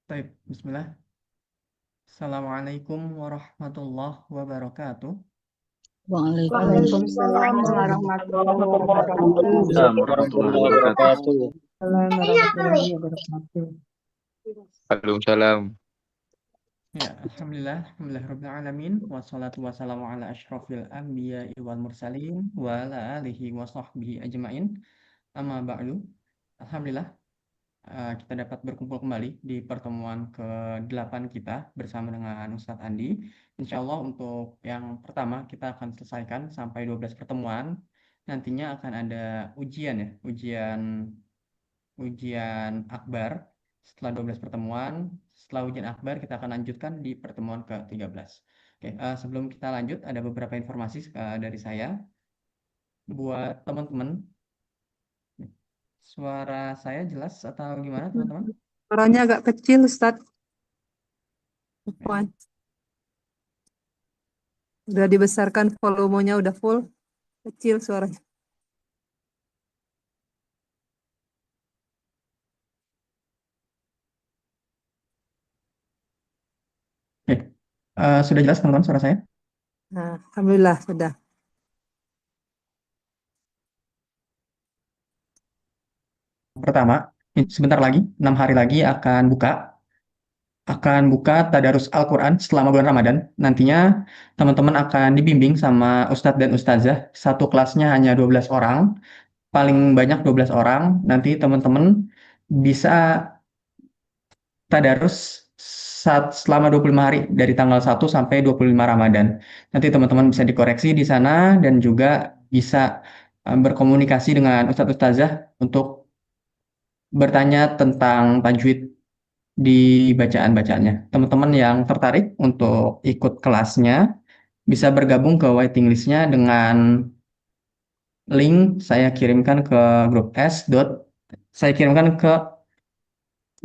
Baik, bismillah. Assalamualaikum warahmatullahi wabarakatuh. Waalaikumsalam warahmatullahi wabarakatuh. Waalaikumsalam warahmatullahi wabarakatuh. Assalamualaikum warahmatullahi wabarakatuh. Waalaikumsalam. Ya, alhamdulillah rabbil alamin wassalatu wassalamu ala asyrofil anbiya'i wal mursalin wa ala alihi wa sahbihi ajmain. Amma ba'du. Alhamdulillah, kita dapat berkumpul kembali di pertemuan ke-8 kita bersama dengan Ustadz Andi. Insya Allah untuk yang pertama kita akan selesaikan sampai 12 pertemuan. Nantinya akan ada ujian ya, ujian akbar setelah 12 pertemuan. Setelah ujian akbar kita akan lanjutkan di pertemuan ke-13. Oke, sebelum kita lanjut ada beberapa informasi dari saya buat teman-teman. Suara saya jelas atau gimana teman-teman? Suaranya agak kecil, Ustadz. Afwan. Udah dibesarkan volumenya udah full. Kecil suaranya. Oke, sudah jelas teman-teman suara saya? Nah, alhamdulillah sudah. Pertama, sebentar lagi, 6 hari lagi akan buka tadarus Al-Quran selama bulan Ramadan. Nantinya teman-teman akan dibimbing sama Ustadz dan Ustazah. Satu kelasnya hanya 12 orang, paling banyak 12 orang. Nanti teman-teman bisa tadarus selama 25 hari dari tanggal 1 sampai 25 Ramadan. Nanti teman-teman bisa dikoreksi di sana dan juga bisa berkomunikasi dengan Ustadz Ustazah untuk bertanya tentang tajwid di bacaan-bacaannya. Teman-teman yang tertarik untuk ikut kelasnya bisa bergabung ke waiting list-nya dengan link saya kirimkan ke grup saya kirimkan ke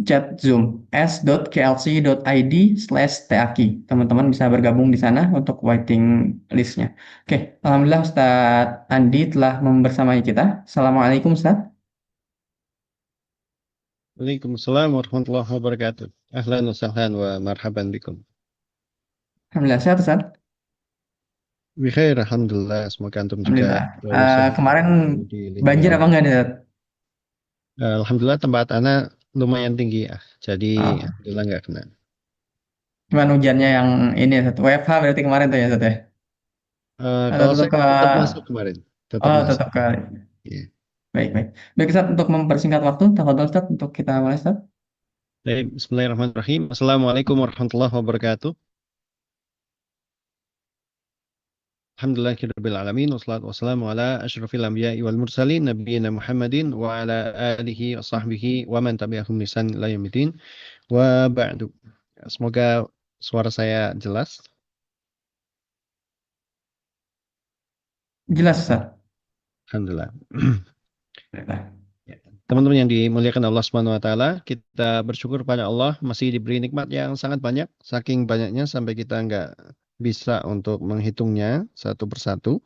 chat Zoom s.klc.id/tak. Teman-teman bisa bergabung di sana untuk waiting list-nya. Oke, alhamdulillah Ustadz Andi telah membersamai kita. Assalamualaikum Ustadz. Waalaikumsalam warahmatullahi wabarakatuh. Ahlan wa sahlan wa marhaban bikum. Alhamdulillah sehat Ustadz. Bikhair, alhamdulillah. Semoga antum juga Alhamdulillah. selalu sehat Kemarin di lindungi banjir apa Allah. enggak nih Ustadz? Alhamdulillah tempat anak lumayan tinggi ya. Jadi Ah, alhamdulillah nggak kena. cuman hujannya yang ini ya, Ustadz. WFH berarti kemarin tuh ya Ustadz ya? Atau Kalau tetap saya ke... tetap masuk kemarin, tetap Oh, masuk. tetap ke... Iya. Baik, baik. Baik Ustadz, untuk mempersingkat waktu, tafadhol Ustadz, untuk kita mulai Ustadz. Baik, Bismillahirrahmanirrahim. Assalamualaikum warahmatullahi wabarakatuh. Alhamdulillahirabbil alamin wassalatu wassalamu ala asyrofil anbiya'i wal mursalin nabiyina Muhammadin wa ala alihi wa sahbihi wa man tabi'ahum bi ihsan ila yaumil wa ba'du. Semoga suara saya jelas. Jelas Ustadz. Alhamdulillah. Baiklah. Ya. Teman-teman yang dimuliakan Allah Subhanahu wa taala, kita bersyukur pada Allah masih diberi nikmat yang sangat banyak, saking banyaknya sampai kita nggak bisa untuk menghitungnya satu persatu.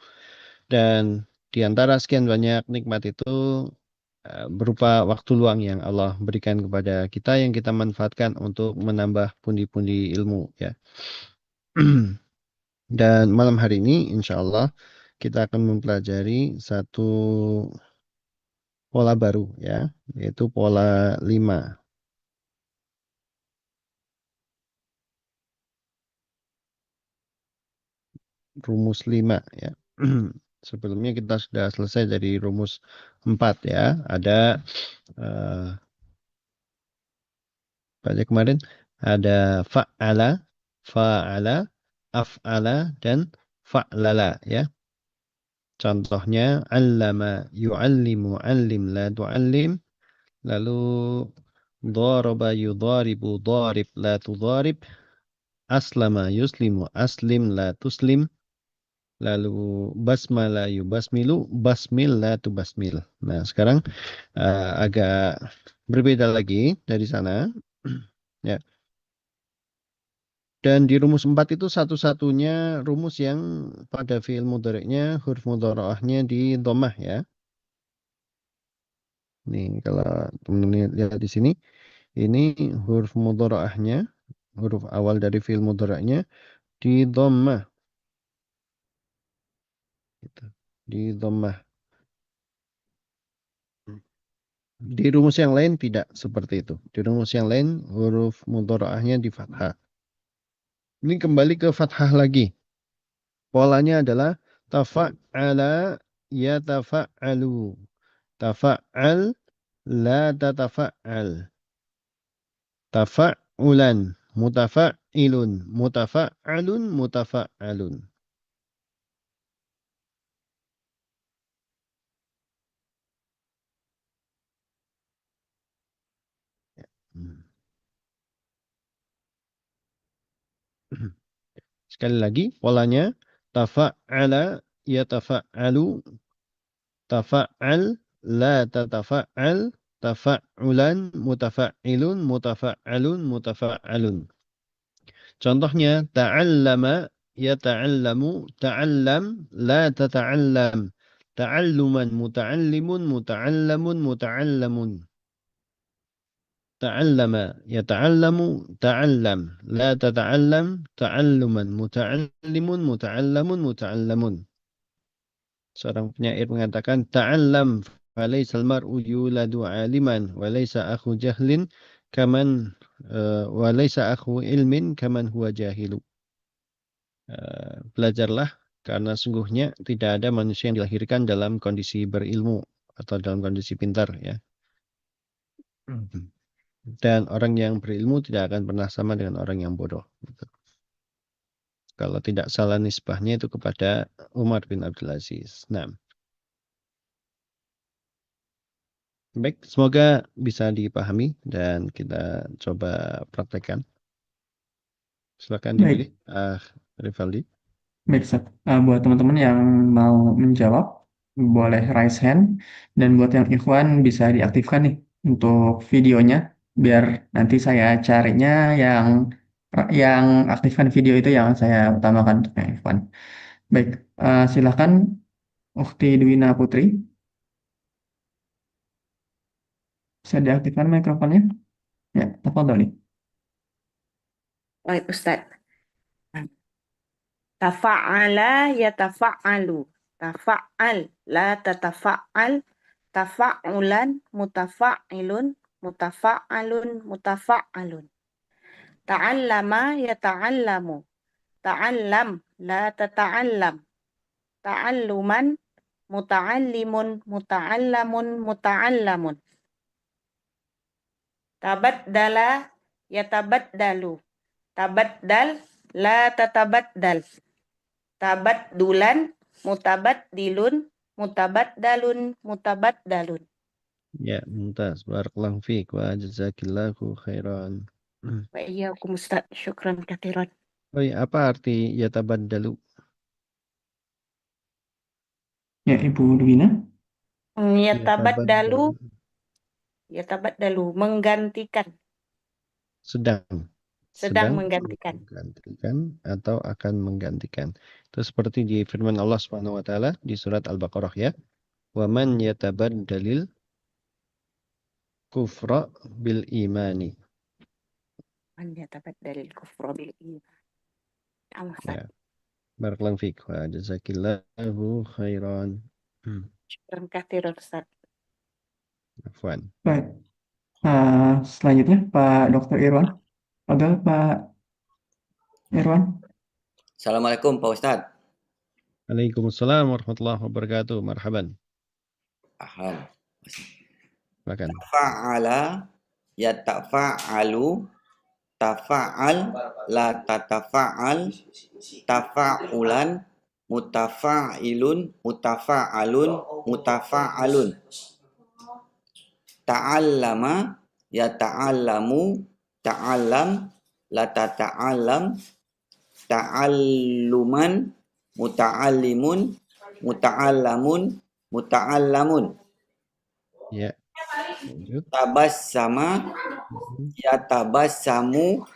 Dan di antara sekian banyak nikmat itu berupa waktu luang yang Allah berikan kepada kita yang kita manfaatkan untuk menambah pundi-pundi ilmu ya. Dan malam hari ini insya Allah kita akan mempelajari satu pola baru ya, yaitu pola 5. Rumus 5 ya. Sebelumnya kita sudah selesai dari rumus 4 ya. Ada pada kemarin ada fa'ala, fa'ala, af'ala dan fa'lala ya. Contohnya allama, yu'allimu, allim, la tu'allim. Lalu daraba, yudaribu, darib, la tudarib. Aslama, yuslimu, aslim, la tuslim. Lalu basmala, yubasmilu, basmil, la tubasmil. Nah, sekarang agak berbeda lagi dari sana. Ya. Dan di rumus 4 itu satu-satunya rumus yang pada fi'il mudhari'nya huruf mudhari'ahnya di dhammah ya. Nih kalau teman-teman lihat di sini Ini huruf mudharaahnya, huruf awal dari fi'il mudharaahnya di dhammah. Gitu. Di dhammah. Di rumus yang lain tidak seperti itu. Di rumus yang lain huruf mudharaahnya di fathah. Ini kembali ke fathah lagi. Polanya adalah tafa'ala yatafa'alu. Tafa'al la tatafa'al. Tafa'ulan mutafa'ilun mutafa'alun mutafa'alun. Hmm. Sekali lagi polanya tafa'ala yatafa'alu, tafa'al la tatafa'al, tafa'ulan mutafa'ilun mutafa'alun mutafa'alun. Contohnya ta'allama yata'allamu, ta'allam la tata'allam, ta'alluman muta'allimun muta'allamun muta'allamun. تعلم يتعلم تعلم لا تتعلم تعلما متعلم متعلم متعلم. Seorang penyair mengatakan ta'allam falaisal mar'u yuladu aliman walaysa akhu jahlin kaman walaysa akhu ilmin kaman huwa jahilu. Belajarlah karena sungguhnya tidak ada manusia yang dilahirkan dalam kondisi berilmu atau dalam kondisi pintar ya. Dan orang yang berilmu tidak akan pernah sama dengan orang yang bodoh. Gitu. Kalau tidak salah nisbahnya itu kepada Umar bin Abdul Aziz. Nah, baik, semoga bisa dipahami dan kita coba praktekkan. Silakan dipilih, Rivaldi. Baik, Ustaz. Buat teman-teman yang mau menjawab, boleh raise hand. Dan buat yang ikhwan bisa diaktifkan nih untuk videonya. Biar nanti saya carinya yang aktifkan video itu yang saya utamakan untuk yang ikhwan. Baik, silakan Ukhti Dwina Putri. Bisa diaktifkan mikrofonnya? Ya, tafadhali. Baik, Ustaz. Tafa'ala yatafa'alu. Tafa'al la tatafa'al. Tafa'ulan mutafa'ilun mutafa'alun mutafa'alun. Ta'allama yata'allamu. Ta'allam la tata'allam. Ta'alluman muta'allimun muta'allamun muta'allamun. Tabaddala yatabaddalu. Tabaddal la tatabaddal. Tabaddulan mutabaddilun mutabaddalun mutabaddalun. Ya, mumtaz. Barakallahu fiik wa jazakillahu khairan. Wa iyyakum Ustaz. Syukran katsiran. Oh, apa arti yatabaddalu? Ya, Ibu Dwina. Yatabaddalu menggantikan. Sedang menggantikan. Menggantikan atau akan menggantikan. Itu seperti di firman Allah Subhanahu wa taala di surat Al-Baqarah ya. Wa man yatabaddalil kufra bil imani. Man yatabaddalil kufra bil iman. Allah Ya. Barakallahu fiik wa jazakillahu khairan. Syukran katsiran Ustaz. Afwan. Baik. Selanjutnya Pak Dr. Irwan. Ada Pak Irwan. Assalamualaikum Pak Ustadz. Waalaikumsalam warahmatullahi wabarakatuh. Marhaban. Ahlan. Silakan. Tafa'ala yatafa'alu, tafa'al la tatafa'al, tafa'ulan mutafa'ilun mutafa'alun mutafa'alun. Ta'allama yata'allamu, ta'allam la tata'allam, ta'alluman muta'allimun muta'allamun muta'allamun. Ya. Lanjut. Tabassama yatabassamu,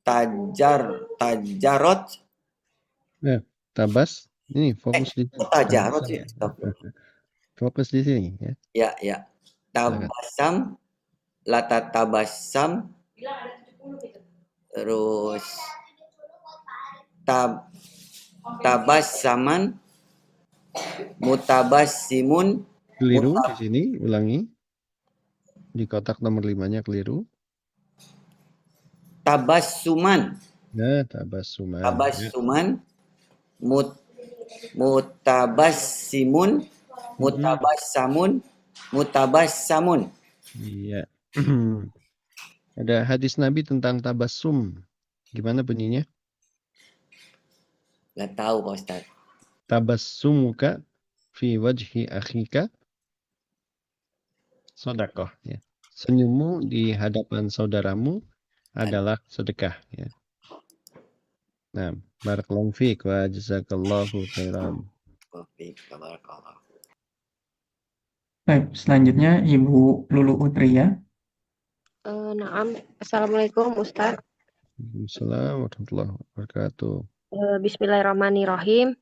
tajarot. Tabas. Ini fokus di Tajarot sih. Fokus di sini ya. Ya, ya. Tabasam, latatabasam, terus tabassaman, mutabassimun, Keliru di sini, ulangi. Di kotak nomor 5-nya keliru. tabassuman, Ya, tabassuman. Ya. tabassuman, mutabassimun, mutabassamun, mutabassamun. Iya. Ada hadis Nabi tentang tabassum. Gimana bunyinya? Nggak tahu Pak Ustaz. Tabassumuka fi wajhi akhika sedekah ya. Senyummu di hadapan saudaramu adalah sedekah ya. Nah, barakallahu fiik wa jazakallahu khairan. Wafik, tabarakallah. Baik, selanjutnya Ibu Lulu Utria. Naam. Assalamualaikum Ustaz. Waalaikumsalam warahmatullahi wabarakatuh. Bismillahirrahmanirrahim.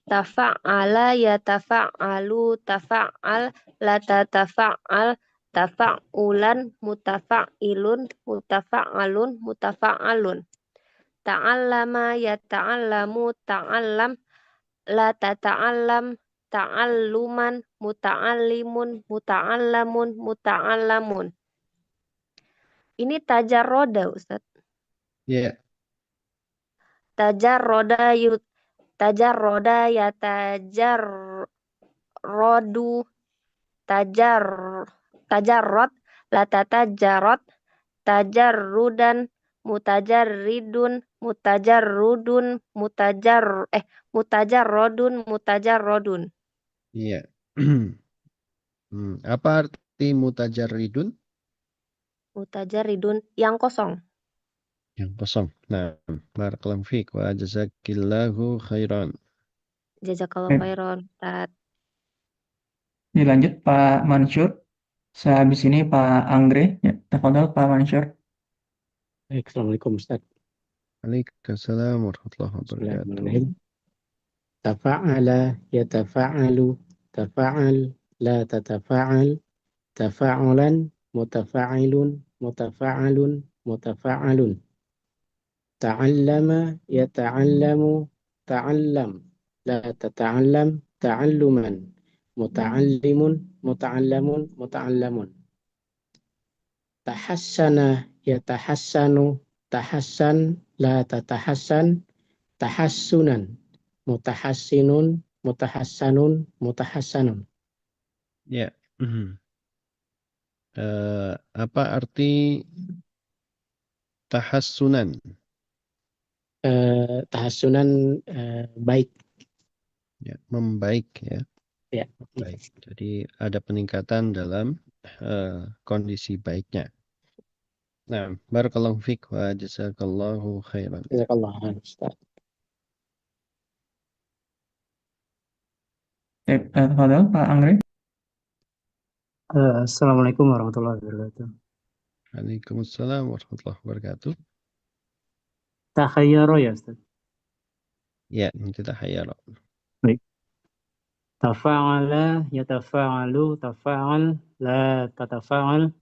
Tafa'ala yatafa'alu tafa'al la tatafa'al tafa'ulan mutafa'ilun mutafa'alun mutafa'alun. Ta'allama yata'allamu ta'allam la tata'allam ta'alluman muta'allimun muta'allamun muta'allamun. Ini tajarroda Ustaz. Ya, Tajarroda ya tajarrodu tajarrod la tatajarrod tajarrudan mutajarridun mutajarrudun mutajarrodun. iya. Apa arti mutajarridun? Mutajarridun yang kosong. Yang kosong. Nah, barakallahu fiik wa jazakillahu khairan. Jazakallahu khairan Ustaz. Dilanjut Pak Mansur. Sehabis ini Pak Anggreh. Ya, tafadhol Pak Mansur. Baik, Assalamualaikum Ustaz. Waalaikumsalam warahmatullahi wabarakatuh. Bismillahirrahmanirrahim. Tafa'ala yatafa'alu tafa'al la tatafa'al tafa'ulan mutafa'ilun mutafa'alun mutafa'alun. Ta'allama yata'allamu ta'allam la tata'allam ta'alluman muta'allimun muta'allamun muta'allamun. Tahassana yatahassanu tahassan la tatahassan tahassunan mutahassinun mutahassanun mutahassanun. Ya. Apa arti tahassunan? Tahassunan baik. Ya, membaik ya. Ya. Baik. Jadi ada peningkatan dalam kondisi baiknya. Nah, barakallahu fiik wa jazakallahu khairan. Jazakallah khair Ustaz. Tafadhol Pak Anggreh. Assalamualaikum warahmatullahi wabarakatuh. Waalaikumsalam warahmatullahi wabarakatuh. Takhayyara ya Ustaz. Ya, nanti tahayyara. Baik. Tafa'ala yatafa'alu tafa'al la tatafa'al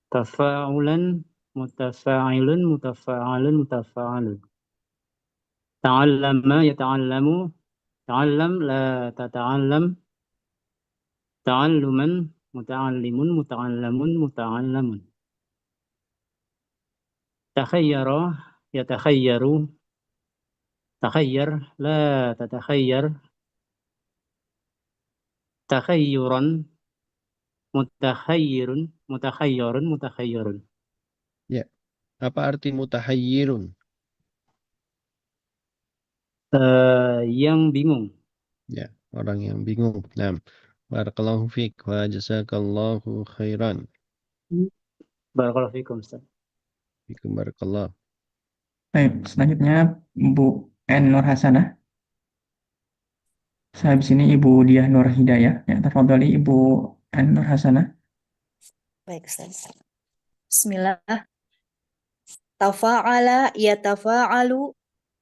tafa'ulan mutafa'ilun mutafa'alun mutafa'alun. Ta'allama yata'allamu ta'allam la tata'allam ta'alluman muta'allimun muta'allamun muta'allamun. Takhayyara yatakhayyaru takhayyar la tatakhayyar takhayyuran mutakhayyirun mutakhayyarun mutakhayyarun. Ya. Apa arti mutahayyirun? Yang bingung. Ya, orang yang bingung. Nah, barakallahu fiik wa jazakallahu khairan. Barakallahu fikum Ustaz. Fikum barakallah. Baik, selanjutnya Bu N. Nur Hasanah. Sehabis ini Ibu Diah Nur Hidayah. Ya, tafadholi Ibu N. Nur Hasanah. Baik, Ustaz. Bismillah. Tafa'ala yatafa'alu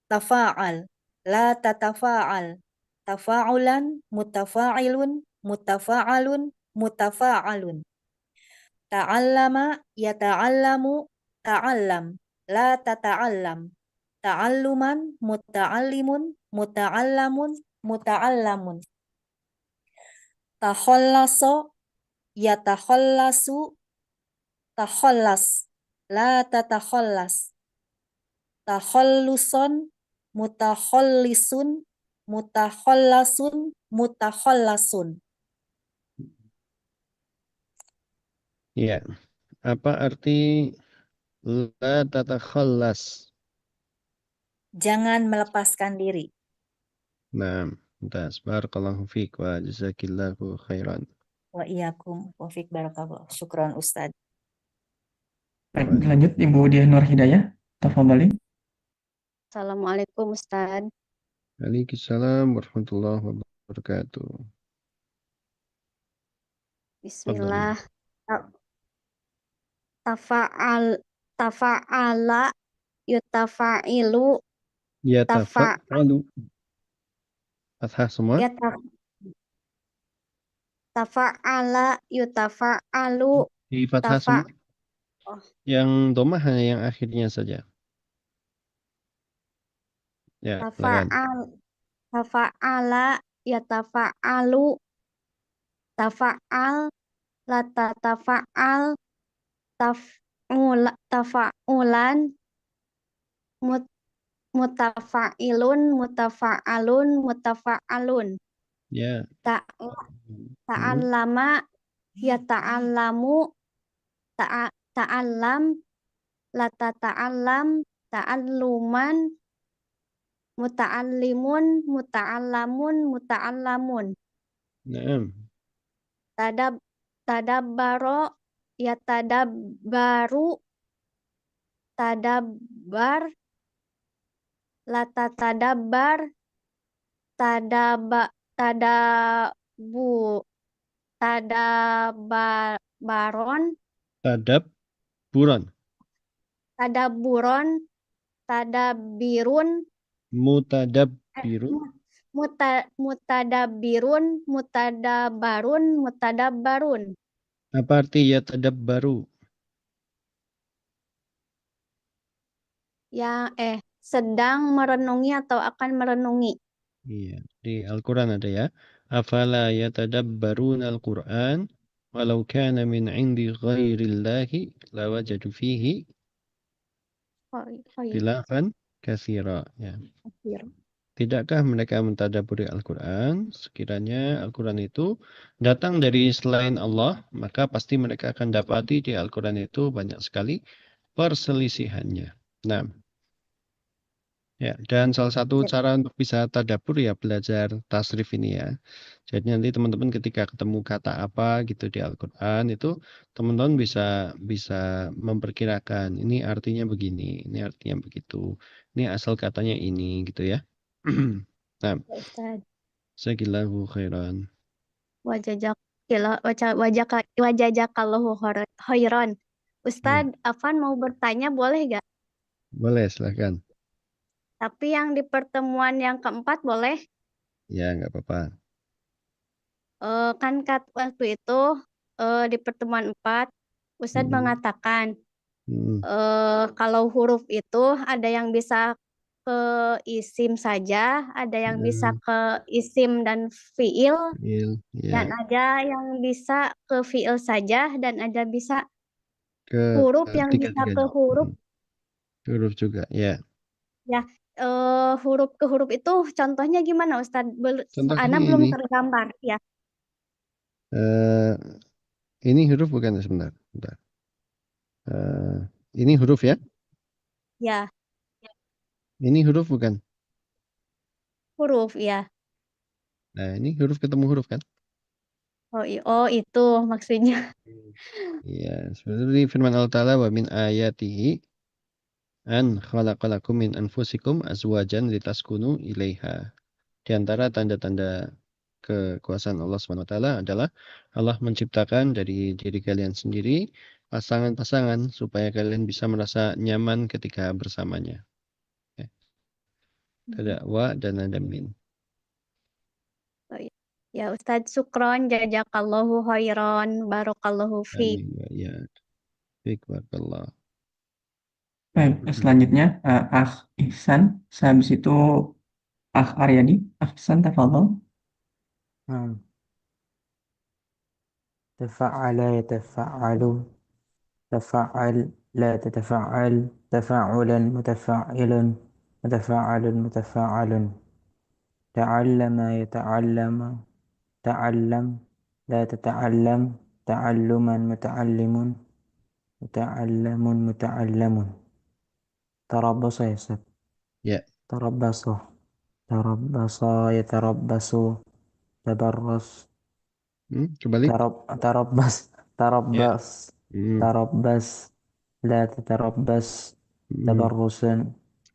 tafa'al la tatafa'al tafa'ulan mutafa'ilun mutafa'alun, mutafa'alun. Ta'allama, yata'allamu, ta'allam, la tata'allam. Ta'alluman, muta'allimun, muta'allamun, muta'allamun. Takhallaso, yatakhallasu, takhallas, la tatakhallas. Takhalluson, mutakhallisun, mutakhallasun, mutakhallasun. Ya, apa arti la tatakhallas? Jangan melepaskan diri. Nah, mumtaz. Barakallahu fiik wa jazakillahu khairan. Wa iyyakum wa fiik barakallah. Syukran Ustaz. Baik, lanjut Ibu Diah Nur Hidayah. Tafadhali. Assalamualaikum Ustaz. Waalaikumsalam warahmatullahi wabarakatuh. Bismillah. Tafa'ala yutafa'ilu Ya tafa tafa'alu. Fathah semua. tafa'ala yutafa'alu Di fathah semua. oh, Yang domah hanya yang akhirnya saja. Ya, silakan. tafa'ala yatafa'alu tafa'al la tatafa'al tafa'ulan mutafa'ilun mutafa'alun mutafa'alun Ya. ta'allama yata'allamu ta'allam la tata'allam ta'alluman muta'allimun muta'allamun muta'allamun Naam. tadabbaro yatadabbaru tadabbar la tatadabbar tadabbaron Tadabburan. tadabburon tadabbirun Mutadabbirun. mutadabbirun mutadabbarun Apa arti ya tadabbaru? ya sedang merenungi atau akan merenungi. Iya, di Al-Quran ada ya. Afala yatadabbaruna al-Quran walau kana min indi ghairillahi lawajadu fihi khilafan katsira. Ya. Tidakkah mereka mentadabburi Al-Quran? Sekiranya Al-Quran itu datang dari selain Allah, maka pasti mereka akan dapati di Al-Quran itu banyak sekali perselisihannya. Nah, ya, dan salah satu cara untuk bisa tadabbur ya belajar tasrif ini ya. Jadi nanti teman-teman ketika ketemu kata apa gitu di Al-Quran itu teman-teman bisa memperkirakan ini artinya begini, ini artinya begitu, ini asal katanya ini gitu ya. Nah, Jazakallahu khairan. Wajazakallahu khairan. Ustadz, Afan mau bertanya boleh gak? Boleh, silahkan. Tapi yang di pertemuan yang keempat boleh? Ya, nggak apa-apa. Kan waktu itu di pertemuan 4 Ustadz mengatakan kalau huruf itu ada yang bisa ke isim saja, ada yang bisa ke isim dan fiil, dan ada yang bisa ke fiil saja, dan ada bisa huruf yang bisa ke huruf. Huruf juga, ya. Ya, huruf ke huruf itu contohnya gimana Ustadz? Ana belum tergambar ya. Ini huruf bukan sebentar. Ini huruf ya? Ya. Ini huruf bukan? Huruf ya. Nah, ini huruf ketemu huruf kan? Oh itu maksudnya. Iya, seperti firman Allah Ta'ala wa min ayatihi an khalaqalakum min anfusikum azwajan litaskunu ilaiha. Di antara tanda-tanda kekuasaan Allah SWT adalah Allah menciptakan dari diri kalian sendiri pasangan-pasangan supaya kalian bisa merasa nyaman ketika bersamanya. Ada wa dan ada min. Ya Ustadz, syukron, jazakallahu khairan, barakallahu fiik. Amin wa iyyak. Fiik barakallah. Baik, selanjutnya Akh Ihsan, habis itu Akh Aryadi. Akh Ihsan, tafadhol. نعم تفعل يتفعل تفعل لا تتفعل تفعلا متفعل متفعل متفعل تعلم يتعلم تعلم لا تتعلم تعلما متعلم متعلم متعلم تربص يا أستاذ Ya, تربص تربص يتربص تبرص kembali. تربص Ya. تربص Hmm, تربص لا تتربص hmm. تبرصا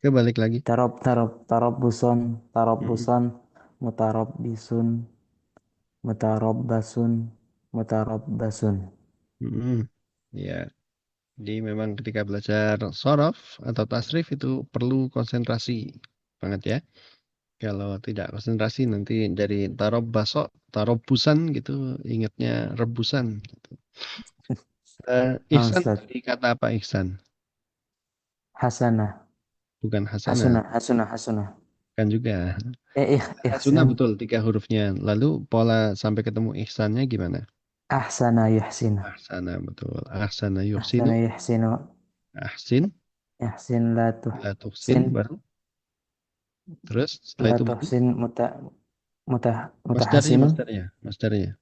Kebalik lagi. تربصا Hmm, تربصا متربص متربص متربص hmm. Ya, jadi memang ketika belajar sorof atau tasrif itu perlu konsentrasi banget ya. Kalau tidak konsentrasi nanti dari tarobusan gitu, ingatnya rebusan. Gitu. Ihsan أستاذ tadi kata apa ihsan? حسنة Bukan حسنة hasanah, حسنة حسنة kan juga. Hasunah إحسان betul 3 hurufnya. Lalu pola sampai ketemu ihsannya gimana? أحسن يحسن Ahsana betul. Ahsana أحسن yuhsinu, يحسن ahsin, يحسن لا la tuhsin تحسن baru. Terus setelah لا itu baru تحسن masdarnya, متحسن masdarnya.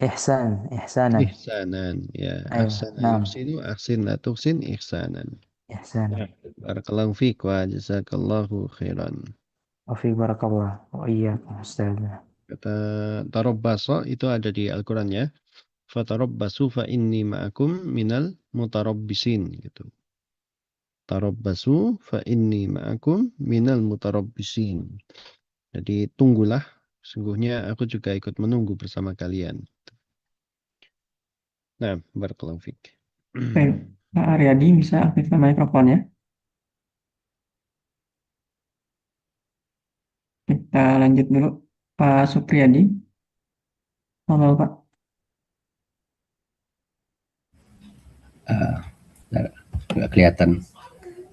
إحسان إحسانا Ihsanan, ya. أيوة Ahsana نعم yuhsinu, ahsin la tuhsin, ihsanan. إحسانا Barakallahu fiik wa jazakallahu khairan. وفيك بارك الله وإياكم أستاذنا Kata tarabbaso itu ada di Al-Qur'an ya. Fatarabbasu fa inni ma'akum minal mutarabbisin gitu. Tarabbasu fa inni ma'akum minal mutarabbisin. Jadi tunggulah, sungguhnya aku juga ikut menunggu bersama kalian. Nah, barakallahu fiik. Baik, Pak Aryadi bisa aktifkan mikrofonnya. Kita lanjut dulu. Pak Supriyadi. Halo, Pak. Nggak kelihatan.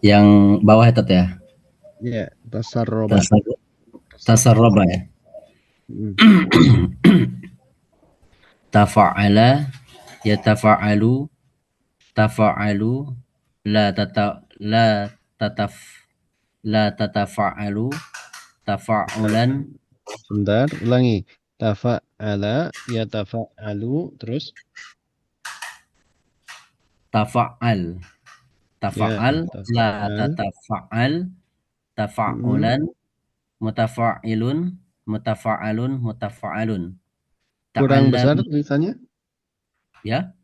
Yang bawah itu ya. Ya, tasarroba. Tasarroba ya. Tafa'ala yatafa'alu tafa'alu la tatafa'alu tafa'ulan. Sebentar, ulangi. Tafa'ala yatafa'alu terus tafa'al la tatafa'al tafa'ulan mutafa'ilun mutafa'alun. Kurang besar tulisannya? Ya.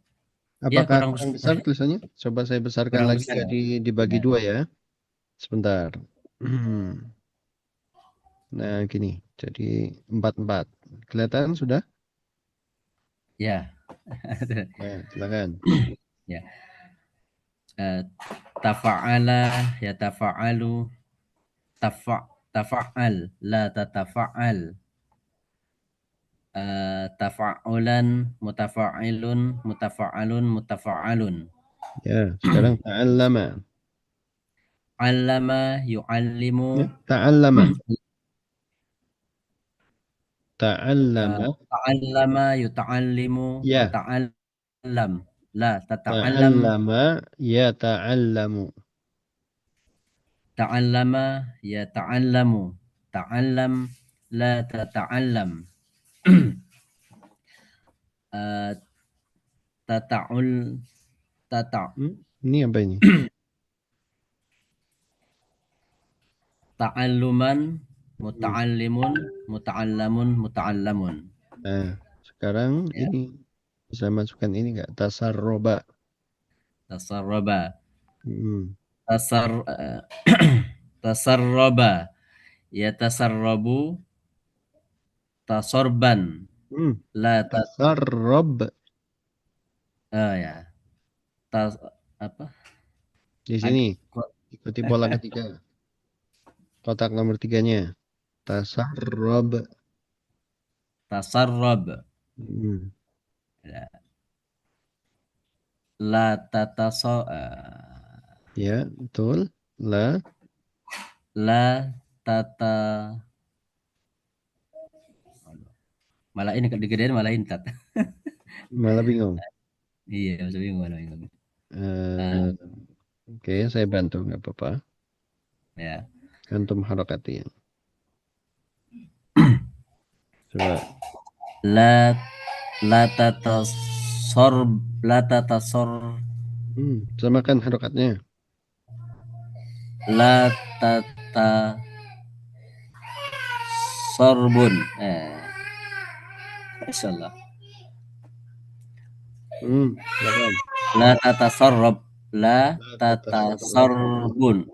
Apakah kurang besar tulisannya? Coba saya besarkan lagi ya, dibagi dua ya. Sebentar. Nah, gini. Jadi 4-4. Kelihatan sudah? Ya. Nah, silakan. Ya. Tafa'ala yatafa'alu tafa'al la tatafa'al tafa'ulan mutafa'ilun mutafa'alun. Ya, sekarang ta'allama. 'Allama yu'allimu. Ya, ta'allama. Ta'allama yuta'allimu. Ya. Ta'allam la tata'allam. Ta'allama yata'allamu. Ta'allama yata'allamu. Ta'allam la tata'allam. Ini apa ini? Ta'alluman muta'allimun muta'allamun. Nah, sekarang Ya. ini bisa masukkan ini enggak? Tasarroba. Tasarroba yatasarrobu tasorban la tasarrob. Ya. Apa? Di sini. Ikuti pola ketiga. Kotak nomor 3-nya. Tasarrob. tasarrab. Ya. La tataso Ya, betul. La tata, malah ini digedein malah intat. malah bingung. Iya, masih bingung, malah bingung. Oke, saya bantu nggak apa-apa. Ya. Antum harakati. Coba. La tatasor. Samakan harokatnya. La tata sorbun. Insyaallah. Silakan. La tatasorrob. La tatasorbun.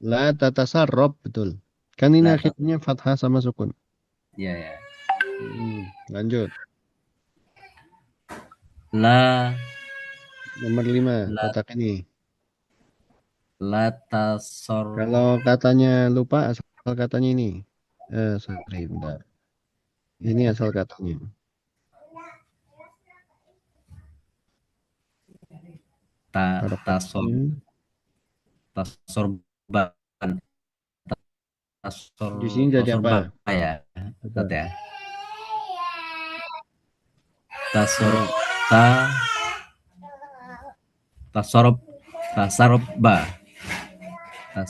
La tatasarrob, betul. Kan ini La akhirnya fathah sama sukun. Ya, ya. Lanjut. La Nomor 5, kotak ini. la tasor. Kalau katanya lupa, asal katanya ini. Sorry, bentar. Ini asal katanya. Tasorban. Di sini jadi apa? Ya. Apa? Ya. Tasarroba. Ya,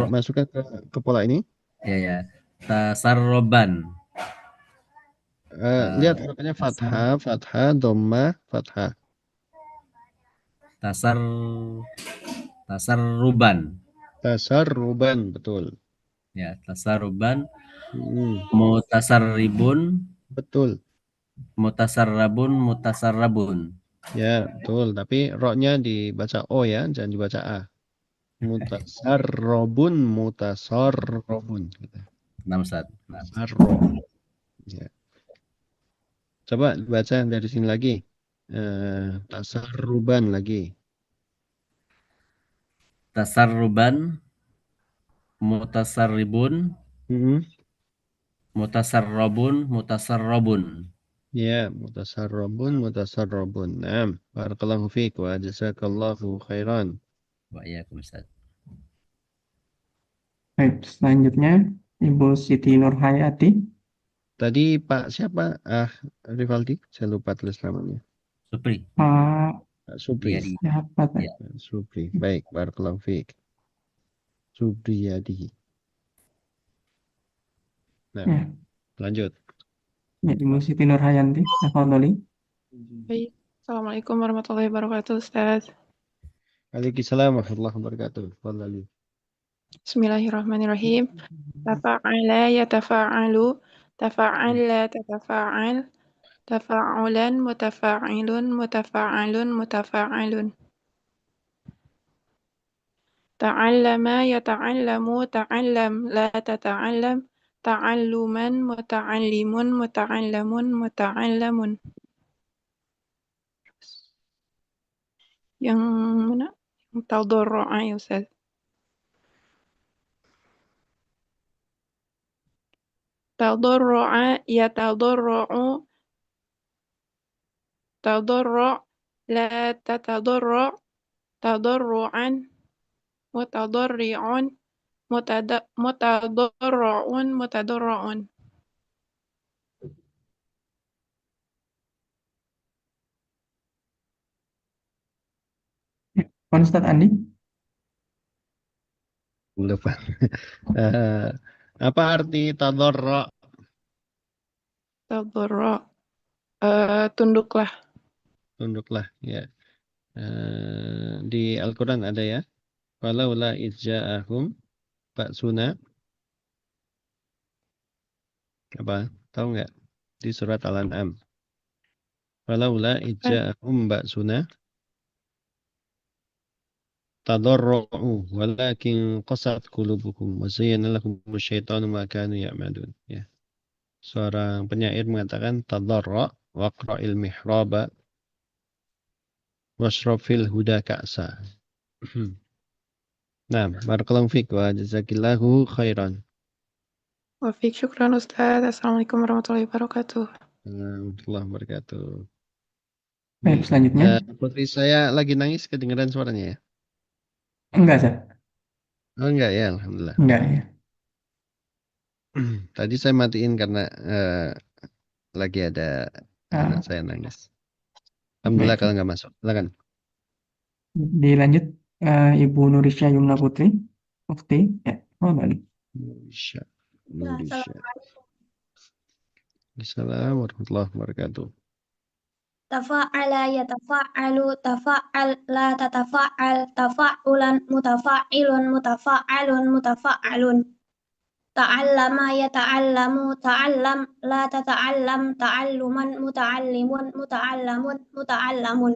masukkan ke pola ini. Ya. Tasarroban. Lihat harokatnya fathah, dhammah, fathah. Tasarruban. Tasarruban, betul. Ya, tasarruban. Mutasarribun. Betul. Mutasarrabun. Ya, betul. Tapi roknya dibaca O ya, jangan dibaca A. Mutasarrobun. Nah, Ustaz. Ya. Coba baca dari sini lagi. Tasarruban lagi. Tasarruban, mutasarribun, mutasarrabun. Ya, mutasarrabun. Nah, barakallahu fiik wa jazakallahu khairan. Waalaikumsalam. Baik, selanjutnya Ibu Siti Nurhayati. Tadi Pak siapa? Rivaldi, saya lupa tulis namanya. Supri. Pak Supri. Siapa tadi? Supri. Baik, barakallahu fiik. Supriyadi. Nah, Ya. lanjut. Ya, Ibu Siti Nurhayanti, tafadholi. Baik. Assalamualaikum warahmatullahi wabarakatuh, Ustaz. Waalaikumsalam warahmatullahi wabarakatuh. Tafadhali. Bismillahirrahmanirrahim. Tafa'ala yatafa'alu, tafa'ala tatafa'al, tafa'ulan, mutafa'alun. Ta'allama yata'allamu, ta'allam, la tata'allam, ta'alluman, muta'allamun. Yang mana? Yang tadarru'a ya Ustaz. Tadarru'a yatadarru'u, tadarru' la tatadarru', tadarru'an, mutadarri'un, mutadarru'un. Ustaz Andi. Lupa. Apa arti tadarru'? Tadarru', tunduklah. Tunduklah, ya. Di Al-Quran ada ya. Walaula ijja'ahum ba'suna. Apa? Tahu nggak? Di surat Al-An'am. Walaula ijja'ahum ba'suna tadarru'u walakin qasat qulubuhum wa zayyana lahum asyaitanu ma kanu ya'malun. Ya. Seorang penyair mengatakan tadarru' waqra'il mihraba washrafil huda ka'sa. Nah, barakallahu fiik wa jazakillahu khairan. Wafik, syukran Ustaz. Assalamualaikum warahmatullahi wabarakatuh. Warahmatullahi wabarakatuh. Baik, selanjutnya. Putri saya lagi nangis, kedengeran suaranya ya? Enggak, Ustaz. Oh enggak ya, alhamdulillah. Enggak ya. Tadi saya matiin karena lagi ada anak Ah, saya nangis. Alhamdulillah baik. kalau nggak masuk. Silakan. Dilanjut Ibu Nurisha Yumna Putri. Mufti. Ya, oh balik. Nurisha. Ya, Nurisha. Assalamualaikum. Assalamualaikum warahmatullahi wabarakatuh. Tafa'ala yatafa'alu tafa'al la tatafa'al tafa'ulan mutafa'ilun mutafa'alun mutafa'alun ta'allama yata'allamu ta'allam la tata'allam ta'alluman muta'allimun muta'allamun muta'allamun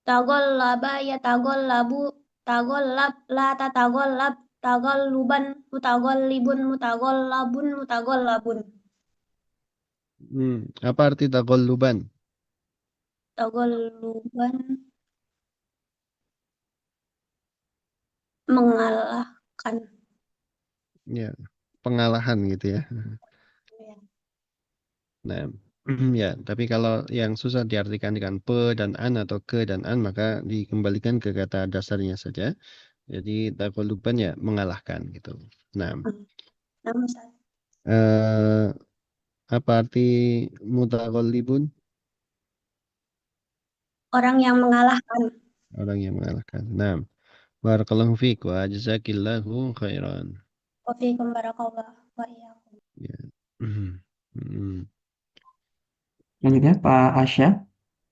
taghallaba yataghallabu taghallab la tataghallab taghalluban mutaghallibun mutaghallabun mutaghallabun Apa arti taghalluban? taghalluban mengalahkan. Ya, pengalahan gitu ya. Nah, ya, tapi kalau yang susah diartikan dengan pe dan an atau ke dan an, maka dikembalikan ke kata dasarnya saja. Jadi taghalluban ya mengalahkan gitu. Nah, Nama saya. apa arti mutaghallibun? Orang yang mengalahkan. Orang yang mengalahkan. Nah, barakallahu fiik wa jazakillahu khairan. Wafiikum barakallah wa iyyakum. Ya. Hmm. Selanjutnya Pak Asya.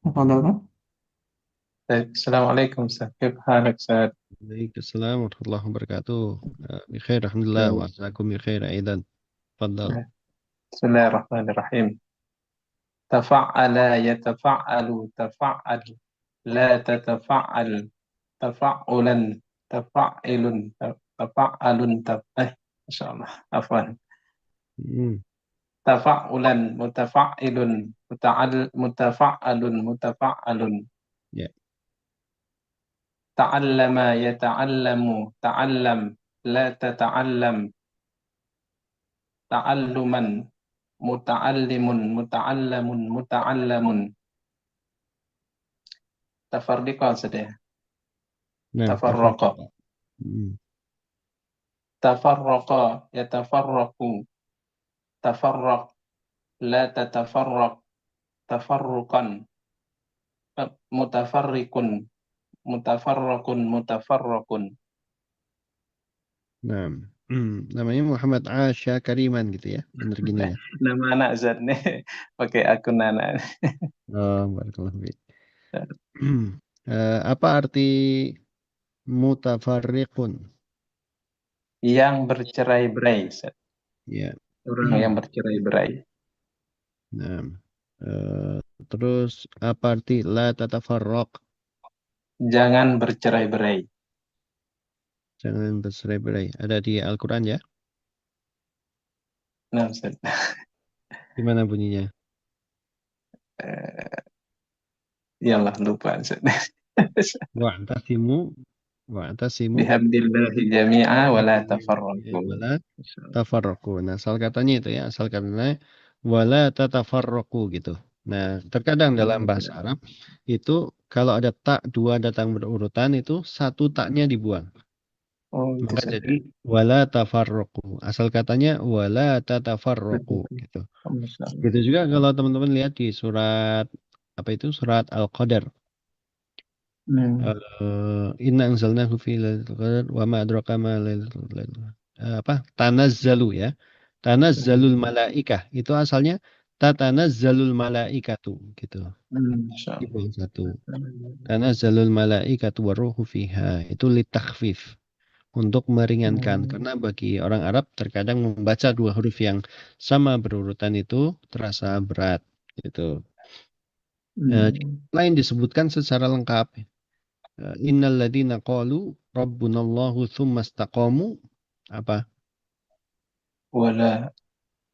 Tafadhol, Pak. Assalamualaikum Ustaz. Kif halak Ustaz? Waalaikumsalam warahmatullahi wabarakatuh. Bikhair alhamdulillah wa asakum bikhair aidan. Tafadhal. Bismillahirrahmanirrahim. Tafa'ala yatafa'alu tafa'al la tatafa'al tafa'ulan tafa'ilun tafa'alun Masyaallah. Afwan. Tafa'ulan mutafa'ilun mutafa'alun mutafa'alun. Ya. Ta'allama yata'allamu ta'allam la tata'allam ta'alluman muta'allimun muta'allamun muta'allamun. Tafarriqa saja. Nah, Tafarraqa. Tafarraqa yatafarraqu tafarraq la tatafarraq tafarruqan mutafarriqun mutafarraqun mutafarraqun. Nah, namanya Muhammad Asya Kariman gitu ya, bener gini ya. Nama anak Zat nih, pakai akun anak. Oh, barakallahu fiik. Apa arti mutafarriqun? Yang bercerai-berai. Ya. Orang yang bercerai-berai. Nah, terus apa arti la tatafarraq? Jangan bercerai-berai. Jangan bercerai-berai. Ada di Al-Quran ya? Nah, Ustaz. Gimana bunyinya? Yalah, lupa Ustaz. Wa'tasimu bihamdillahi jami'a wa la tafarraqu. wala tafarraqu. Nah, asal katanya itu ya, asal katanya wala tatafarraqu gitu. Nah, terkadang dalam bahasa Arab itu kalau ada tak dua datang berurutan itu satu taknya dibuang. Oh, Maka jadi wala tafarraqu. Asal katanya wala tatafarraqu gitu. Gitu juga kalau teman-teman lihat di surat apa itu surat Al-Qadar. Inna anzalnahu fi lailatul qadar wa ma adraka ma lailatul qadar. Tanazzalu ya. Tanazzalul malaikah. Itu asalnya tatanazzalul malaikatu gitu. Dibuang satu. Tanazzalul malaikatu waruhu fiha. Itu litakhfif. Untuk meringankan. Karena bagi orang Arab terkadang membaca dua huruf yang sama berurutan itu terasa berat gitu. Lain disebutkan secara lengkap. Innal ladzina qalu rabbunallahu tsumma istaqamu apa? Wala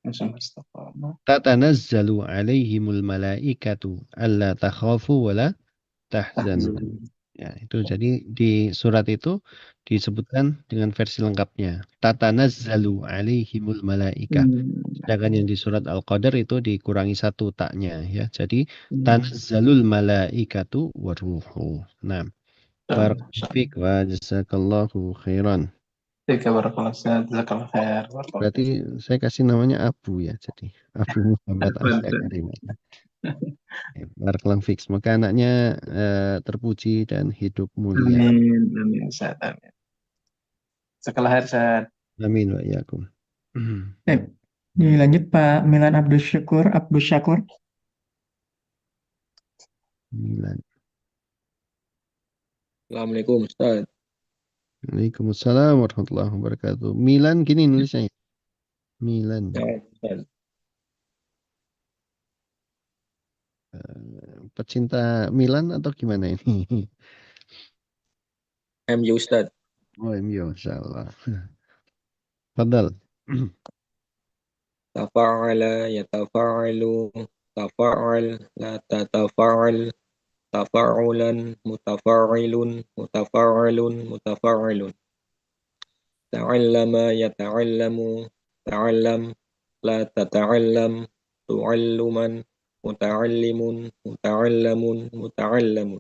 tsumma istaqamu. Tatanazzalu alaihimul malaikatu alla takhafu wala tahzanu. Ya, itu jadi di surat itu disebutkan dengan versi lengkapnya. Tatanazzalu alaihimul malaika. Sedangkan yang di surat Al-Qadar itu dikurangi satu taknya ya. Jadi tanazzalul malaikatu waruhu. Nah, barakallahu fiik wa jazakallahu khairan. Barakallahu Ustaz. Jazakallahu khair. Barakallahu Berarti saya kasih namanya Abu ya. Jadi Abu Muhammad Asya fiik. Karim. Barakallahu fiik. Semoga anaknya terpuji dan hidup mulia. Amin. Amin Ustaz. Amin. Jazakallahu khair Ustaz. Amin wa iyyakum. Dilanjut Pak Milan Abdul Syakur. Milan. Assalamualaikum Ustaz. Waalaikumsalam warahmatullahi wabarakatuh. Milan gini nulisnya. Milan. Ya, Ustaz. Pecinta Milan atau gimana ini? MU Ustaz. Oh, MU, insyaallah. Fadal. Tafa'ala yatafa'alu tafa'al la tatafa'al tafa'ulan mutafa'ilun mutafa'alun mutafa'ilun ta'allama yata'allamu ta'allam la tata'allam tu'alluman muta'allimun muta'allamun muta'allamun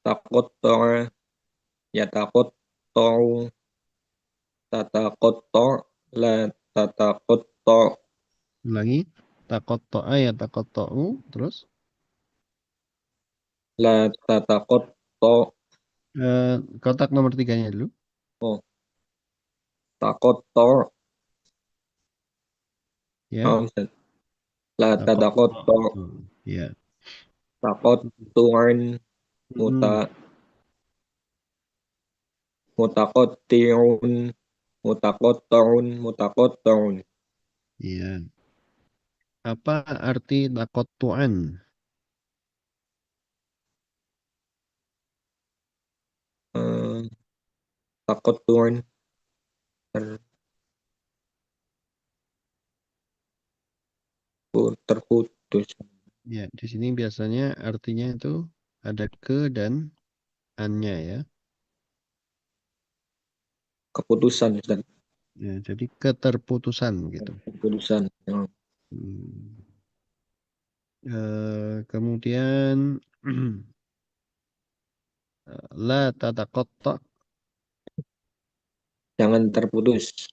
taqatta'a yataqatta'u tataqatta' la tataqatta' Ulangi. Taqatta'a ya taqatta'u. Terus? la tataqatta' Kotak nomor 3-nya dulu. oh taqatta' Ya. Ustaz. La tataqatta' Ya. taqattu'an mutaqatti'un mutaqatta'un Iya. Apa arti taqattu'an? Taqattu'an terputus. Ya, di sini biasanya artinya itu ada ke dan an-nya ya. Keputusan Ustaz. Ya, jadi keterputusan gitu. Keputusan. Ya. Kemudian la tataqatta'. Jangan terputus.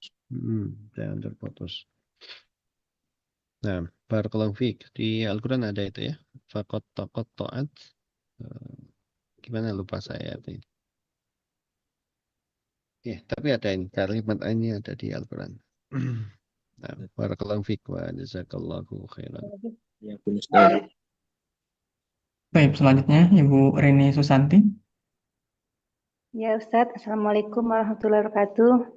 Jangan terputus. Nah, barakallahu fiik. Di Al-Quran ada itu ya. Faqattaqatta'at. Gimana lupa saya artinya. Ya, tapi ada ini kalimat ini ada di Al-Quran. Nah, barakallahu fiik wa jazakallahu khairan. Ya, Ustaz. Baik, selanjutnya Ibu Reni Susanti. Ya Ustadz, Assalamualaikum warahmatullahi wabarakatuh.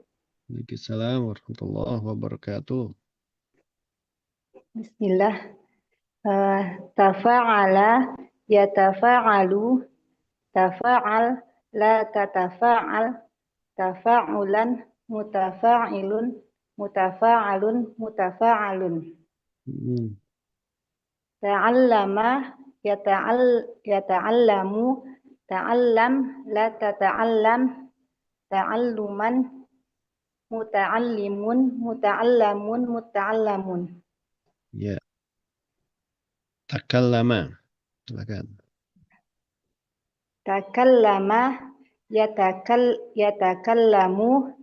Waalaikumsalam warahmatullahi wabarakatuh. Bismillah. Tafa'ala yatafa'alu tafa'al la tatafa'al tafa'ulan mutafa'ilun mutafa'alun mutafa'alun. Ta'allama yata'allamu ta'allam la tata'allam ta'alluman muta'allimun muta'allamun muta'allamun. Ya. Takallama. Silakan. Takallama yatakallamu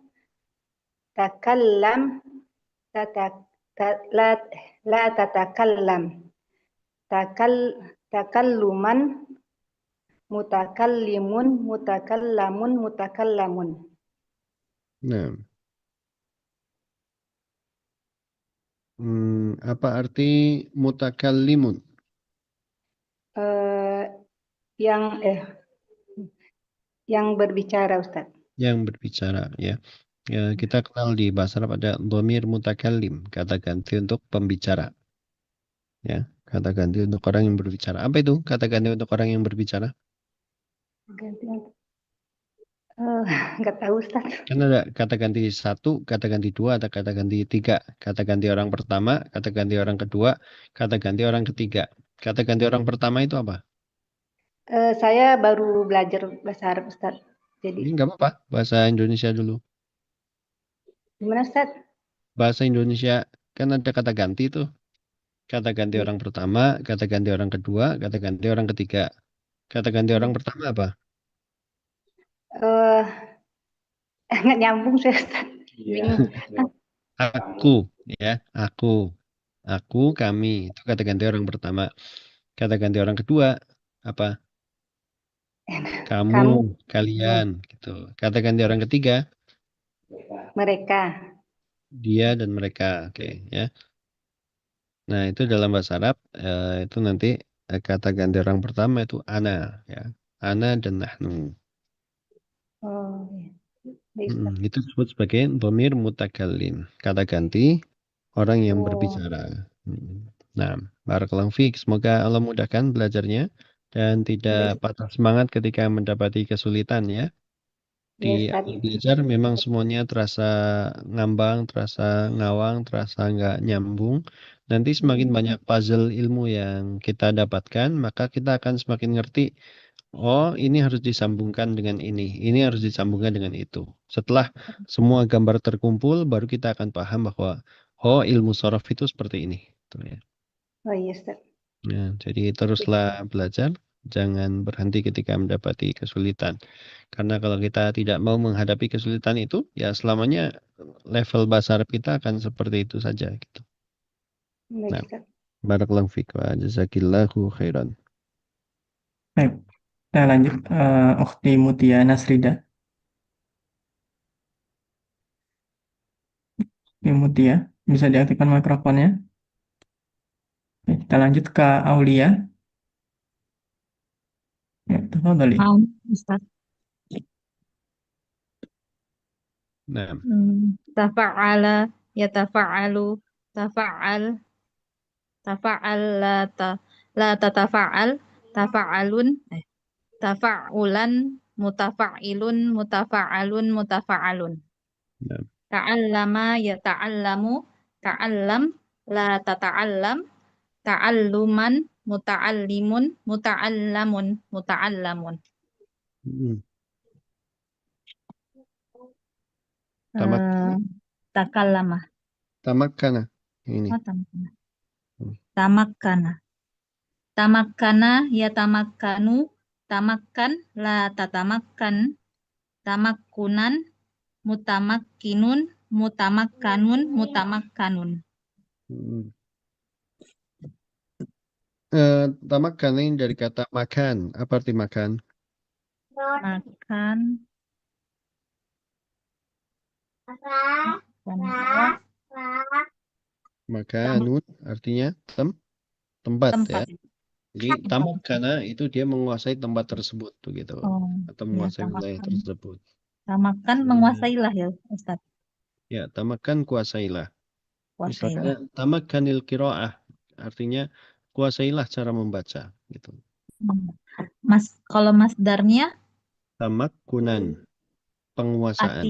takallam la tatakallam takalluman mutakallimun mutakallamun mutakallamun. Nah. Apa arti mutakallimun? Yang berbicara, Ustaz. Yang berbicara, ya. Kita kenal di bahasa Arab ada dhamir mutakallim, kata ganti untuk pembicara. Ya, kata ganti untuk orang yang berbicara. Apa itu kata ganti untuk orang yang berbicara? Nggak tahu, Ustaz. Kan ada kata ganti 1, kata ganti 2, ada kata ganti 3. Kata ganti orang pertama, kata ganti orang kedua, kata ganti orang ketiga. Kata ganti orang pertama itu apa? Saya baru belajar bahasa Arab Ustaz. Ini Jadi nggak apa-apa, bahasa Indonesia dulu. gimana Ustaz? Bahasa Indonesia kan ada kata ganti tuh. Kata ganti Iya. orang pertama, kata ganti orang kedua, kata ganti orang ketiga. Kata ganti orang pertama apa? Eh, nggak nyambung saya Ustaz. Bingung. Aku, ya, aku, kami. Itu kata ganti orang pertama. Kata ganti orang kedua apa? Kamu, Kamu, kalian, gitu. Kata ganti orang ketiga, mereka. dia dan mereka, oke, ya. Nah, itu dalam bahasa Arab itu nanti kata ganti orang pertama itu ana, ya. Ana dan nahnu. Oh, iya. Baik, Ustaz. Itu disebut sebagai dhamir mutakallim. Kata ganti orang yang Oh. berbicara. Nah, barakallahu fiik. Semoga Allah mudahkan belajarnya dan tidak patah semangat ketika mendapati kesulitan ya. Di Iya, Ustaz. awal belajar memang semuanya terasa ngambang, terasa ngawang, terasa nggak nyambung. Nanti semakin banyak puzzle ilmu yang kita dapatkan, maka kita akan semakin ngerti, oh ini harus disambungkan dengan ini harus disambungkan dengan itu. Setelah semua gambar terkumpul, baru kita akan paham bahwa, oh ilmu sorof itu seperti ini. Tuh ya. Oh iya, Ustaz. Nah, jadi teruslah belajar, jangan berhenti ketika mendapati kesulitan. Karena kalau kita tidak mau menghadapi kesulitan itu, ya selamanya level bahasa Arab kita akan seperti itu saja gitu. Baik, Nah, Ustaz. barakallahu fiik wa jazakillahu khairan. Baik, kita lanjut. Ukhti Mutia Nasrida. Ukhti Mutia, bisa diaktifkan mikrofonnya. Oke, kita lanjut ke Aulia. Ya, tafadhali. Ustaz. Nah, Tafa'ala, yatafa'alu, tafa'al, tafa'al, la tatafa'al, tafa'alun, tafa'ulan, mutafa'ilun, mutafa'alun, mutafa'alun. nah. Ta'allama, yata'allamu, ta'allam, la tata'allam, ta'alluman, muta'allimun, muta'allamun, muta'allamun. Takallama. Tamakkana. Ini. Oh, tamakkana. Tamakkana, yatamakkanu, tamakkan, la tatamakkan, tamakkunan, mutamakkinun, mutamakkanun, mutamakkanun. Tamakkan ini dari kata makan. Apa arti makan? Makan. Makanun artinya tempat ya. Jadi tamakkana itu dia menguasai tempat tersebut tuh gitu. Atau menguasai wilayah tersebut. Tamakkan menguasailah ya, Ustaz. Ya, tamakkan kuasailah. Kuasailah. Misalnya tamakkanil qiraah artinya kuasailah cara membaca gitu. Kalau masdarnya Tamakkunan, penguasaan.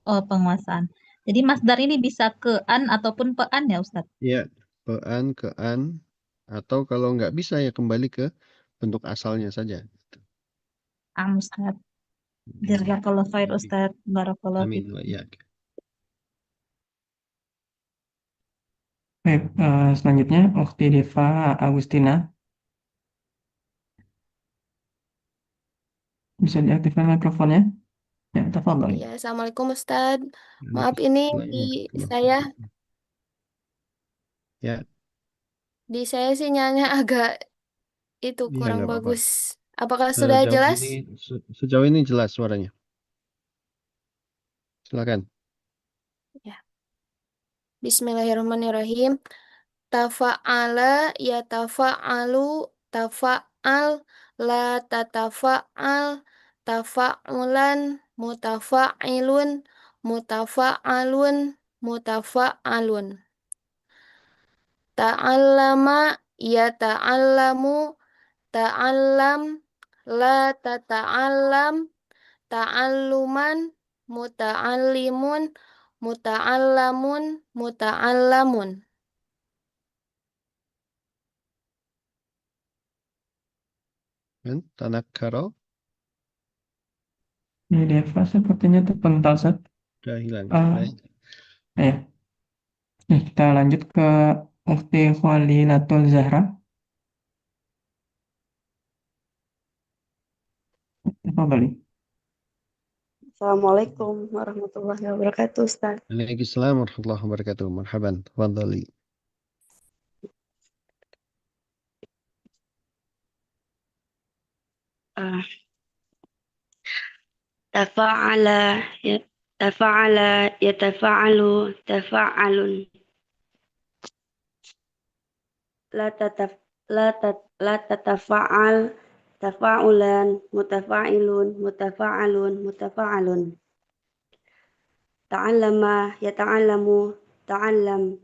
Penguasaan. Jadi masdar ini bisa ke an ataupun pean ya, Ustaz? Ya, pean, kean, atau kalau nggak bisa ya kembali ke bentuk asalnya saja. Ustaz. Jazakallahu khair, Ustaz. Barakallahu Amin fiik. wa iyyak. Baik, selanjutnya Ukhti Deva Agustina. Bisa diaktifkan mikrofonnya? Ya, tafadhali. Ya, Assalamualaikum Ustadz. Maaf ini saya Ya, di saya sinyalnya agak itu iya, kurang nggak apa-apa. bagus. Apakah sudah jelas? Sejauh ini jelas suaranya. Silakan. Ya. Bismillahirrahmanirrahim. Tafa'ala ya tafa'alu, tafa'al, la tatafa'al, tafa'ulan, mutafa'ilun, mutafa'alun, mutafa'alun. Ta'allama ya ta'allamu, ta'allam, la tata'allam, ta'alluman, muta'allimun, muta'allamun, muta'allamun. Kan? Tanakkaro Ini Deva sepertinya terpental, Ustaz. udah hilang. Ah, ya. Nih, kita lanjut ke Ukti Khalilatul Zahra. Apa balik? Assalamualaikum warahmatullahi wabarakatuh, Ustaz. Waalaikumsalam warahmatullahi wabarakatuh. Marhaban. Tafadhali. Ah, tafa'ala ya tafa'ala yatafa'alu tafa'alun la tatafa'al tafa'ulan mutafa'ilun mutafa'alun mutafa'alun ta'allama yata'allamu ta'allam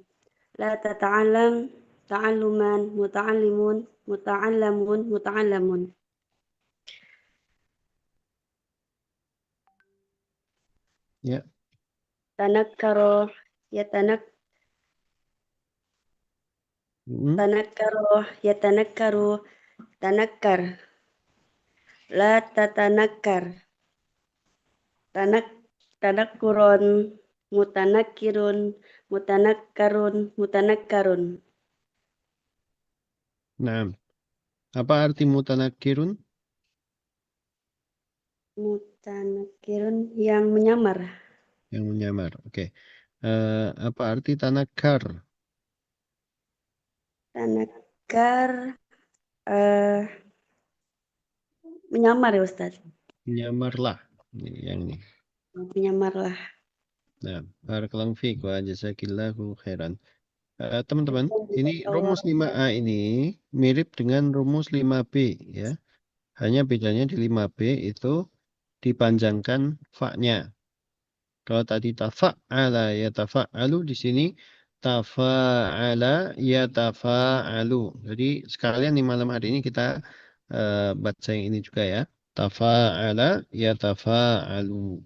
la tata'allam ta'alluman muta'allimun muta'allamun muta'allamun Ya. tanakkaro yatanak tanakkaro yatanakkaru tanakkar la tatanakkar tanakkuron mutanakkirun mutanakkarun mutanakkarun Naam. Apa arti mutanakkirun? mutanakkirun yang menyamar. Yang menyamar. Oke. Apa arti tanakkar? Tanakkar menyamar ya Ustaz. Menyamarlah. Ini yang ini. Menyamarlah. Nah, barakallahu fiik wa jazakillahu khairan. Teman-teman, ini rumus 5A ini mirip dengan rumus 5B ya. Hanya bedanya di 5B itu dipanjangkan fa-nya. Kalau tadi tafa'ala yatafa'alu, di sini tafa'ala yatafa'alu. Jadi sekalian di malam hari ini kita baca yang ini juga ya. Tafa'ala yatafa'alu.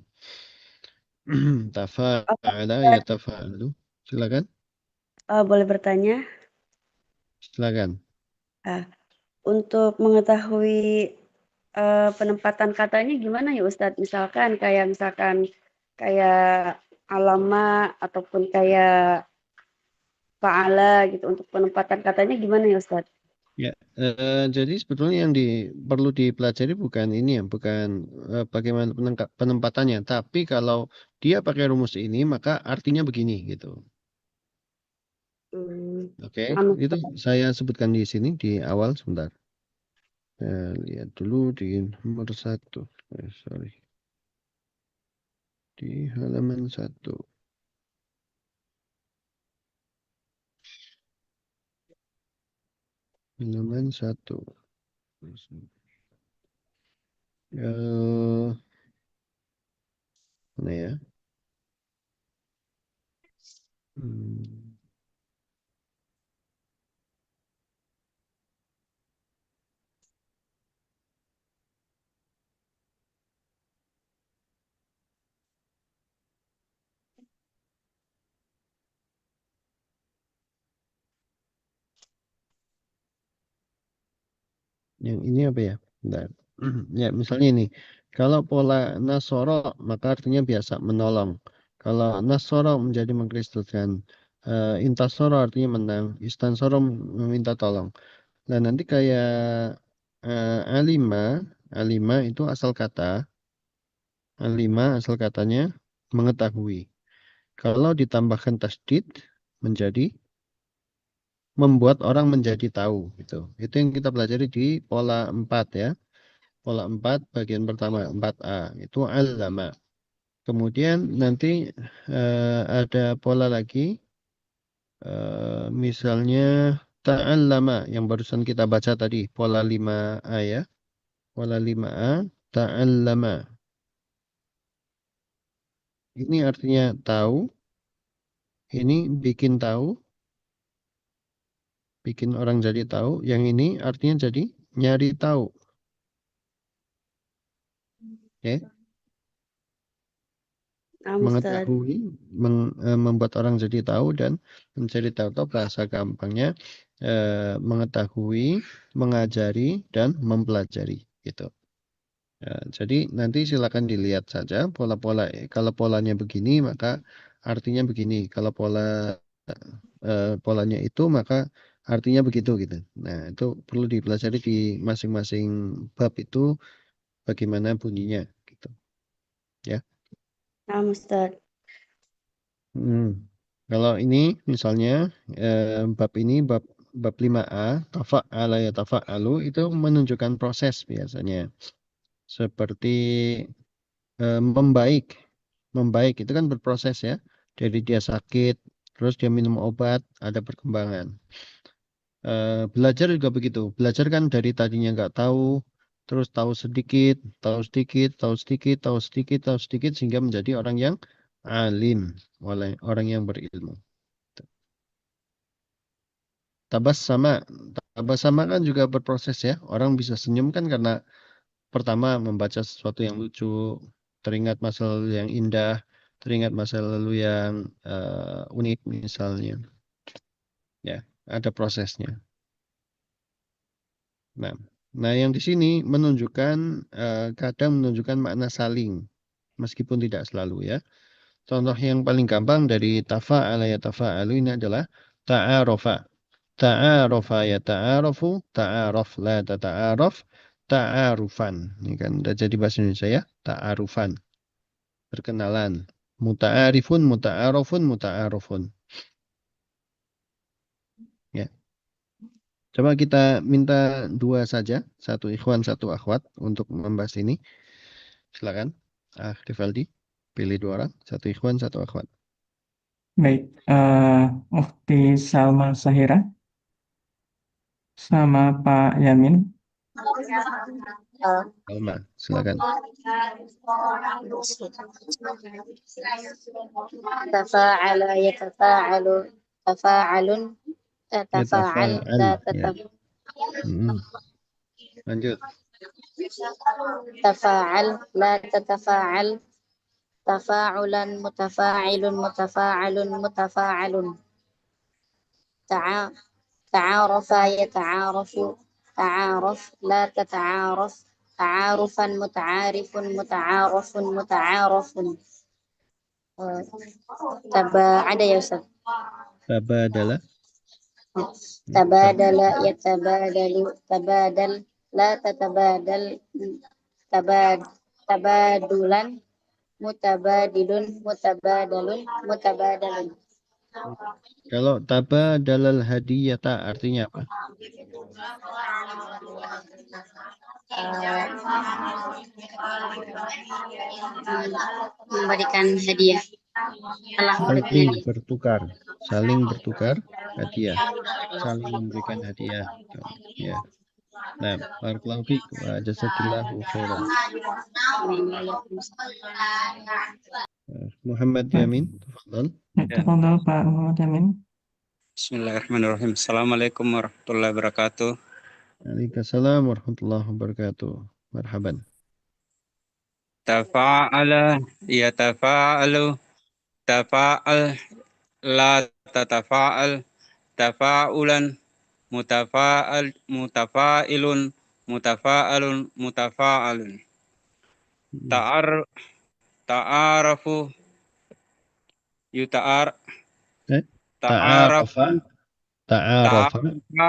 Tafa'ala yatafa'alu. Silakan. Boleh bertanya? Silakan. Untuk mengetahui penempatan katanya gimana ya Ustadz? Misalkan kayak alama ataupun kayak fa'ala gitu. Untuk penempatan katanya gimana ya Ustadz? Ya, jadi sebetulnya yang perlu dipelajari bukan ini ya, bukan bagaimana penempatannya, tapi kalau dia pakai rumus ini maka artinya begini gitu. Oke, itu saya sebutkan di sini di awal sebentar. Lihat dulu di nomor 1. Sorry. Di halaman 1. Halaman 1. Mana ya? Yang ini apa ya? Bentar. Ya, misalnya ini. Kalau pola nasoro, maka artinya biasa, menolong. Kalau nasoro menjadi mengkristuskan. Intasoro artinya menang. Istansoro meminta tolong. Nah, nanti kayak alima itu asal kata. Alima asal katanya mengetahui. Kalau ditambahkan tasdid menjadi membuat orang menjadi tahu gitu. Itu yang kita pelajari di pola 4 ya. Pola 4 bagian pertama 4A itu allama. Kemudian nanti ada pola lagi misalnya ta'allama yang barusan kita baca tadi pola 5A ya. Pola 5A ta'allama. Ini artinya tahu. Ini bikin tahu. Bikin orang jadi tahu. Yang ini artinya jadi nyari tahu. Oke. Nah, Ustaz. Mengetahui, membuat orang jadi tahu dan mencari tahu bahasa gampangnya mengetahui, mengajari dan mempelajari gitu. Ya, jadi nanti silakan dilihat saja pola-pola. Kalau polanya begini maka artinya begini. Kalau polanya itu maka artinya begitu gitu. Nah, itu perlu dipelajari di masing-masing bab itu bagaimana bunyinya gitu. Ya. Nah, Ustaz. Kalau ini misalnya bab ini bab 5A tafa'ala ya tafa'alu itu menunjukkan proses biasanya. Seperti membaik. Membaik itu kan berproses ya. Dari dia sakit, terus dia minum obat, ada perkembangan. Belajar juga begitu. Belajar kan dari tadinya nggak tahu, terus tahu sedikit, tahu sedikit, tahu sedikit, tahu sedikit, tahu sedikit, sehingga menjadi orang yang alim, oleh orang yang berilmu. Tabassama kan juga berproses ya. Orang bisa senyum kan karena pertama membaca sesuatu yang lucu, teringat masa lalu yang indah, teringat masa lalu yang unik misalnya. Ya, ada prosesnya. Nah yang di sini menunjukkan kadang menunjukkan makna saling, meskipun tidak selalu ya. Contoh yang paling gampang dari tafa'ala ya tafa'alu ini adalah ta'arofa. Ta'arofa ya ta'arofu, ta'arof la tata'arof, ta'arufan. Ini kan udah jadi bahasa Indonesia ya, ta'arufan. Perkenalan. Muta'arifun, muta'arofun, muta'arofun. Ya. Coba kita minta 2 saja, 1 ikhwan, 1 akhwat untuk membahas ini. Silakan. Rivaldi, pilih 2 orang, 1 ikhwan, 1 akhwat. Baik, Ukti Salma Sahira sama Pak Yamin. Salma, silakan. Tafa'ala yatafa'alu, tafa'alun, tafa'al, Ya. Lanjut. Tafa'al, la tatafa'al, tafa'ulan, mutafa'ilun, mutafa'alun, mutafa'alun. Ta'arafa yata'arafu, ta'araf, la tata'araf, ta'arufan, muta'arifun, muta'arafun, muta'arafun. Ada ya Ustaz? Tabadala. Tabadala yatabadalu, tabadal, la tatabadal, tabadulan, mutabadilun, mutabadalun, mutabadalun. Kalau tabadalal hadiyata artinya apa? Memberikan hadiah. Saling bertukar hadiah. Saling memberikan hadiah. Ya. Nah, barakallahu fiik wa jazakillahu khairan. Muhammad Yamin, tafadhal. Tafadhal Pak Muhammad Yamin. Bismillahirrahmanirrahim. Assalamualaikum warahmatullahi wabarakatuh. Waalaikumsalam warahmatullahi wabarakatuh. Marhaban. Tafa'ala yatafa'alu, tafa'al la tatafa'al, tafa'ulan, mutafa'ilun, mutafa'alun, mutafa'alun. Ta'arafu Ta'arafa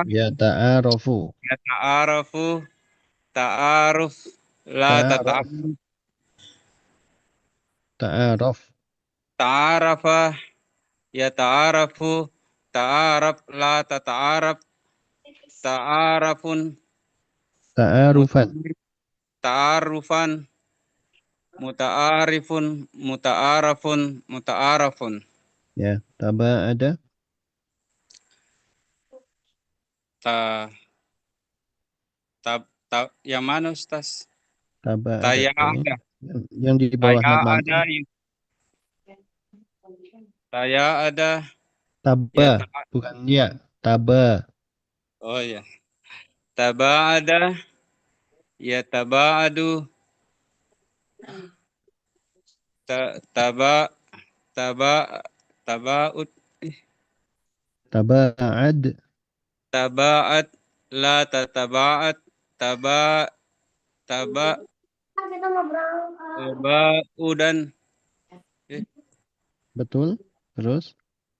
ya ta'arafu. Ya ta'arafu, ta'aruf, la tata'aruf. Ta'araf. Ta'arafa, ya ta'arafu, ta'araf, la tata'araf. Ta'arafun. Ta'arufan. Ta'arufan. Muta'arifun, muta'arafun, muta'arafun. Ya, taba'ada. Yang mana Ustaz? Taba'ada. Yang di bawah ada. Saya ada. Taba, bukan ya. Taba. Oh ya. Taba'ada. Ya taba'adu. taba tabaut Taba'ad. tabaat la tatabaat taba tabaudan Betul. Terus.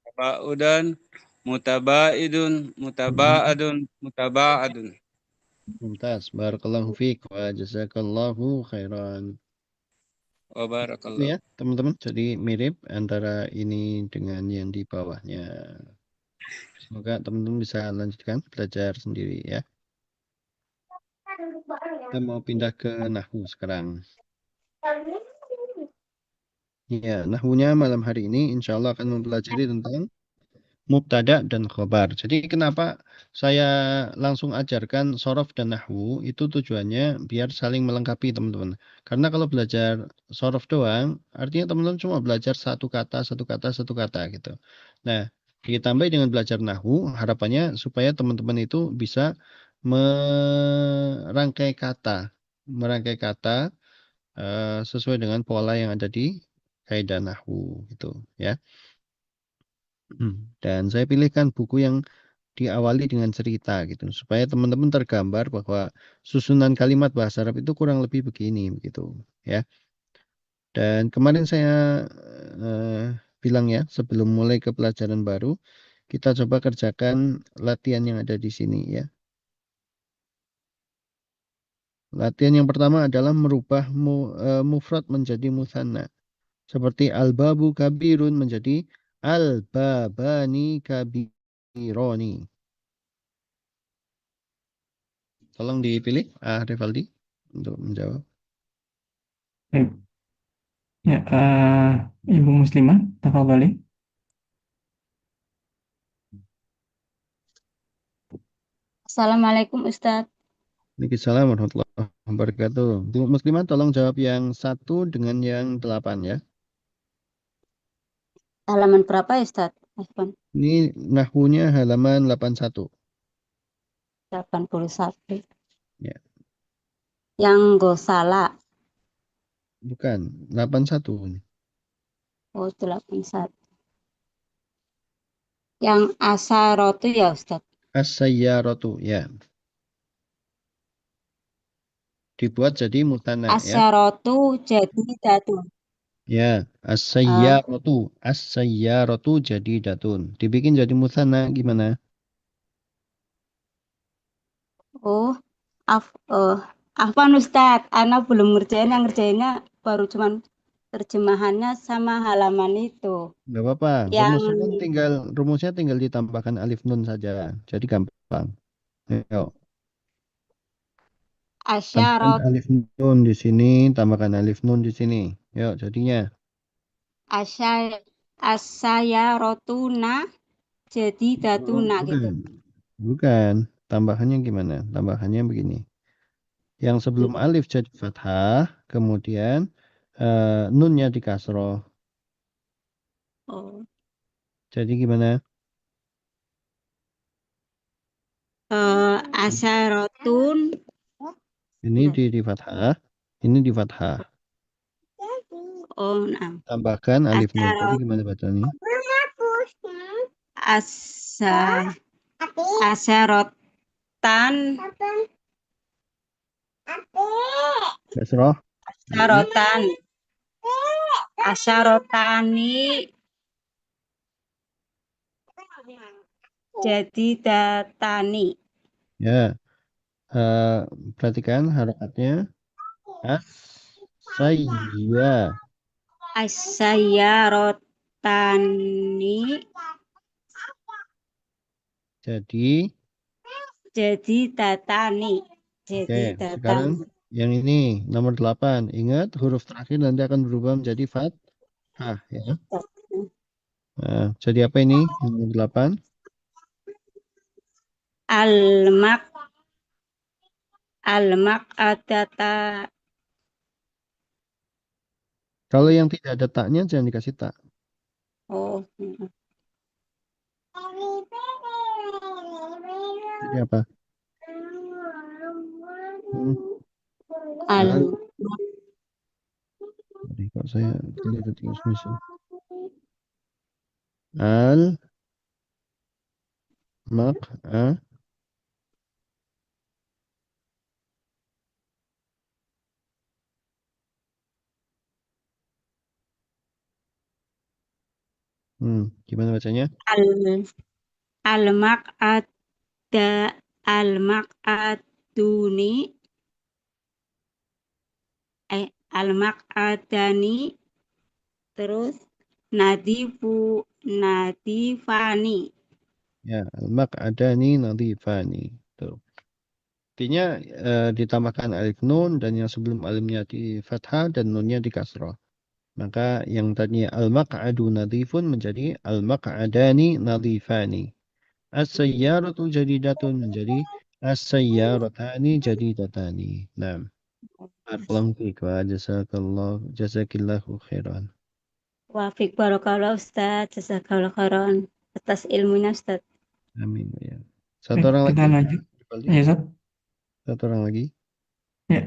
tabaudan mutabaadun Mumtaz. Barakallahu fiik wa jazakallahu khairan. wa Itu barakallah. ya, teman-teman. Jadi mirip antara ini dengan yang di bawahnya. Semoga teman-teman bisa lanjutkan belajar sendiri ya. Kita mau pindah ke nahwu sekarang. Ya, nahwunya malam hari ini insya Allah akan mempelajari tentang mubtada dan khobar. Jadi kenapa saya langsung ajarkan sorof dan nahwu itu tujuannya biar saling melengkapi teman-teman. Karena kalau belajar sorof doang, artinya teman-teman cuma belajar satu kata gitu. Nah, ditambah dengan belajar nahwu, harapannya supaya teman-teman itu bisa merangkai kata sesuai dengan pola yang ada di kaidah nahwu gitu ya. Dan saya pilihkan buku yang diawali dengan cerita gitu supaya teman-teman tergambar bahwa susunan kalimat bahasa Arab itu kurang lebih begini begitu ya. Dan kemarin saya bilang ya sebelum mulai ke pelajaran baru kita coba kerjakan latihan yang ada di sini ya. Latihan yang pertama adalah merubah mufrad menjadi musanna. Seperti al-babu kabirun menjadi al-babani kabironi. Tolong dipilih Rivaldi untuk menjawab. Baik. Ya, Ibu Muslimah, tafadhali. Assalamualaikum Ustadz. Waalaikumsalam warahmatullahi wabarakatuh. Ibu Muslimah tolong jawab yang 1 dengan yang 8 ya. Halaman berapa ya Ustadz? Ini nahwunya halaman 81. 81. Ya. Yang gosala. Bukan, 81. Oh, 81. Yang asarotu ya Ustadz? As-sayyaratu ya. Dibuat jadi mutanna ya. Asarotu jadi datun. Ya, as-sayyaratu. As-sayyaratu jadi datun. Dibikin jadi mutanna gimana? Oh, afwan Ustadz, Ana belum ngerjain, yang ngerjainnya baru cuman terjemahannya sama halaman itu. Nggak apa-apa. Yang Rumusnya tinggal ditambahkan alif nun saja. Jadi gampang. Ayo. Tambahkan asyarot alif nun di sini, tambahkan alif nun di sini. Yuk, jadinya. asayarotuna jadi datuna gitu. Bukan. Tambahannya gimana? Tambahannya begini. Yang sebelum alif jadi fathah, kemudian nunnya di kasroh. Oh. Jadi gimana? Asyarotun. Ini di fathah, ini di fathah. Oh, nah. Tambahkan alif nun. Jadi gimana bacanya? Asyarotan. Kasroh. Asyarotan. Asyarotani. Jadi datani. Ya. Perhatikan harokatnya. As-sayya. Asyarotani. Jadi datani. Oke, sekarang yang ini nomor 8. Ingat huruf terakhir nanti akan berubah menjadi fathah ya. Nah, jadi apa ini yang nomor 8? Almak adata. Kalau yang tidak ada taknya jangan dikasih tak. Oh. Jadi apa? Jadi kok saya deleted is missing. Al maq'a gimana bacanya? Al al maq'ada al maq'aduni al maq'adani terus nadifani. Ya, al-maq'adani nadhifani. Tuh. Artinya ditambahkan alif nun dan yang sebelum alifnya di fathah dan nunnya di kasrah. Maka yang tadinya al-maq'adu nadhifun menjadi al-maq'adani nadhifani. As-sayyaratu jadidatun menjadi as-sayyaratani jadidatani. Nah, barakallahu fiik wa jazakillahu khairan. Wafik barakallah Ustaz, jazakallah khairan atas ilmunya Ustaz. Amin ya. Satu orang kita lagi. lanjut. Ya, Sob. Satu orang lagi. Ya,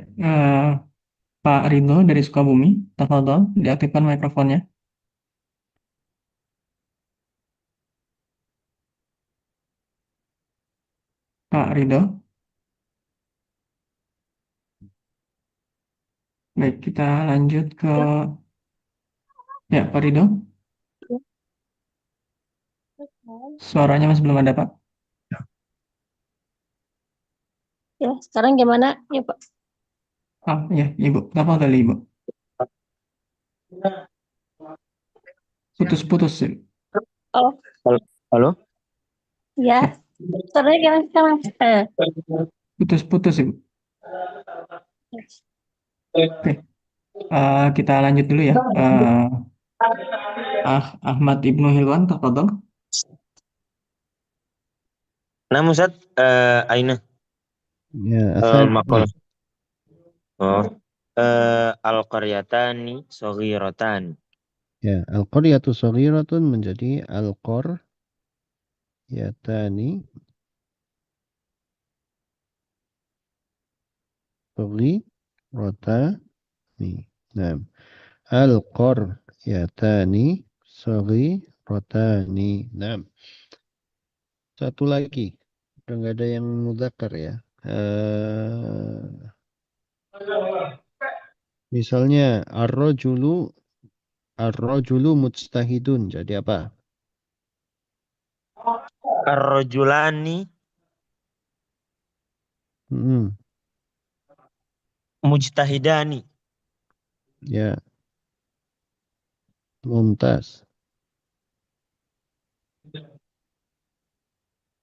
Pak Ridho dari Sukabumi, tafadhol, diaktifkan mikrofonnya. Pak Ridho. Baik, kita lanjut ke Pak Ridho. Suaranya masih belum ada, Pak. Ya, sekarang gimana ya Pak? Ya, Ibu. Tafadhol, Ibu. Putus-putus. Oh, Halo? ya. Suaranya gimana sekarang? Putus-putus, Ibu. Oke. Kita lanjut dulu ya. Ahmad Ibnu Hilwan, tafadhol. Nah, Ustaz, Aina. Ya, Maqal. Al-qaryatani saghiratan. Ya, al-qaryatu saghiratun menjadi al-qaryatani saghiratani. Nah, al-qaryatani saghiratani. Nah, satu lagi. Udah nggak ada yang mudzakkar ya. Misalnya ar-rajulu mujtahidun. Jadi apa? Ar-rajulani mujtahidani. Ya. Mumtaz.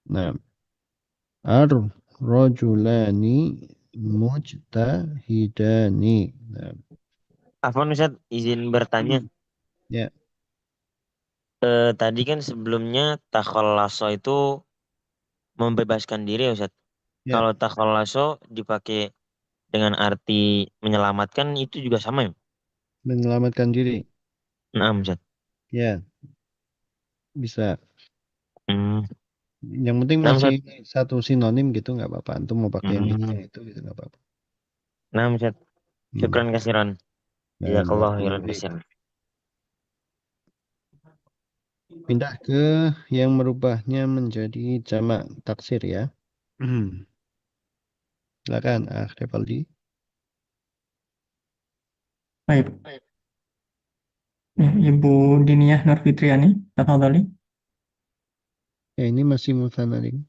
Nah. Ar-rajulani mujtahidani. Nah. Afwan Ustaz, izin bertanya. Ya. Tadi kan sebelumnya takhallaso itu membebaskan diri ya Ustaz. Ya. Kalau takhallaso dipakai dengan arti menyelamatkan itu juga sama ya? Menyelamatkan diri. Nah, Ustaz. Ya. Bisa. Yang penting Nah, masih satu sinonim gitu nggak apa-apa. Antum mau pakai yang ini itu gitu nggak apa-apa. Nah, Ustaz. Syukran kasiran. Jazakallahu khairan kasiran. Pindah ke yang merubahnya menjadi jamak taksir ya. Silakan, Rifaldi. Baik. Ya, Ibu Diniyah Nur Fitriani, tafadholi. Ya, ini masih musanna nih.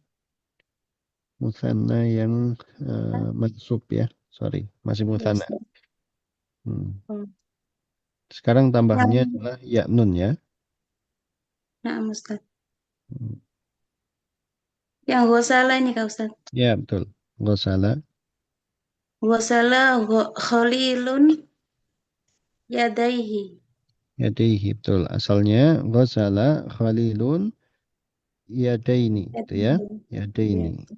Musanna yang mansub ya. Sorry, masih musanna. Sekarang tambahannya adalah ya nun ya. Nah, Ustaz. Yang ghusala ini Kak Ustaz. Ya, betul. Ghusala. Ghusala khalilun yadaihi. Yadaihi, betul. Asalnya ghusala khalilun yadaini, gitu ya. Yadaini.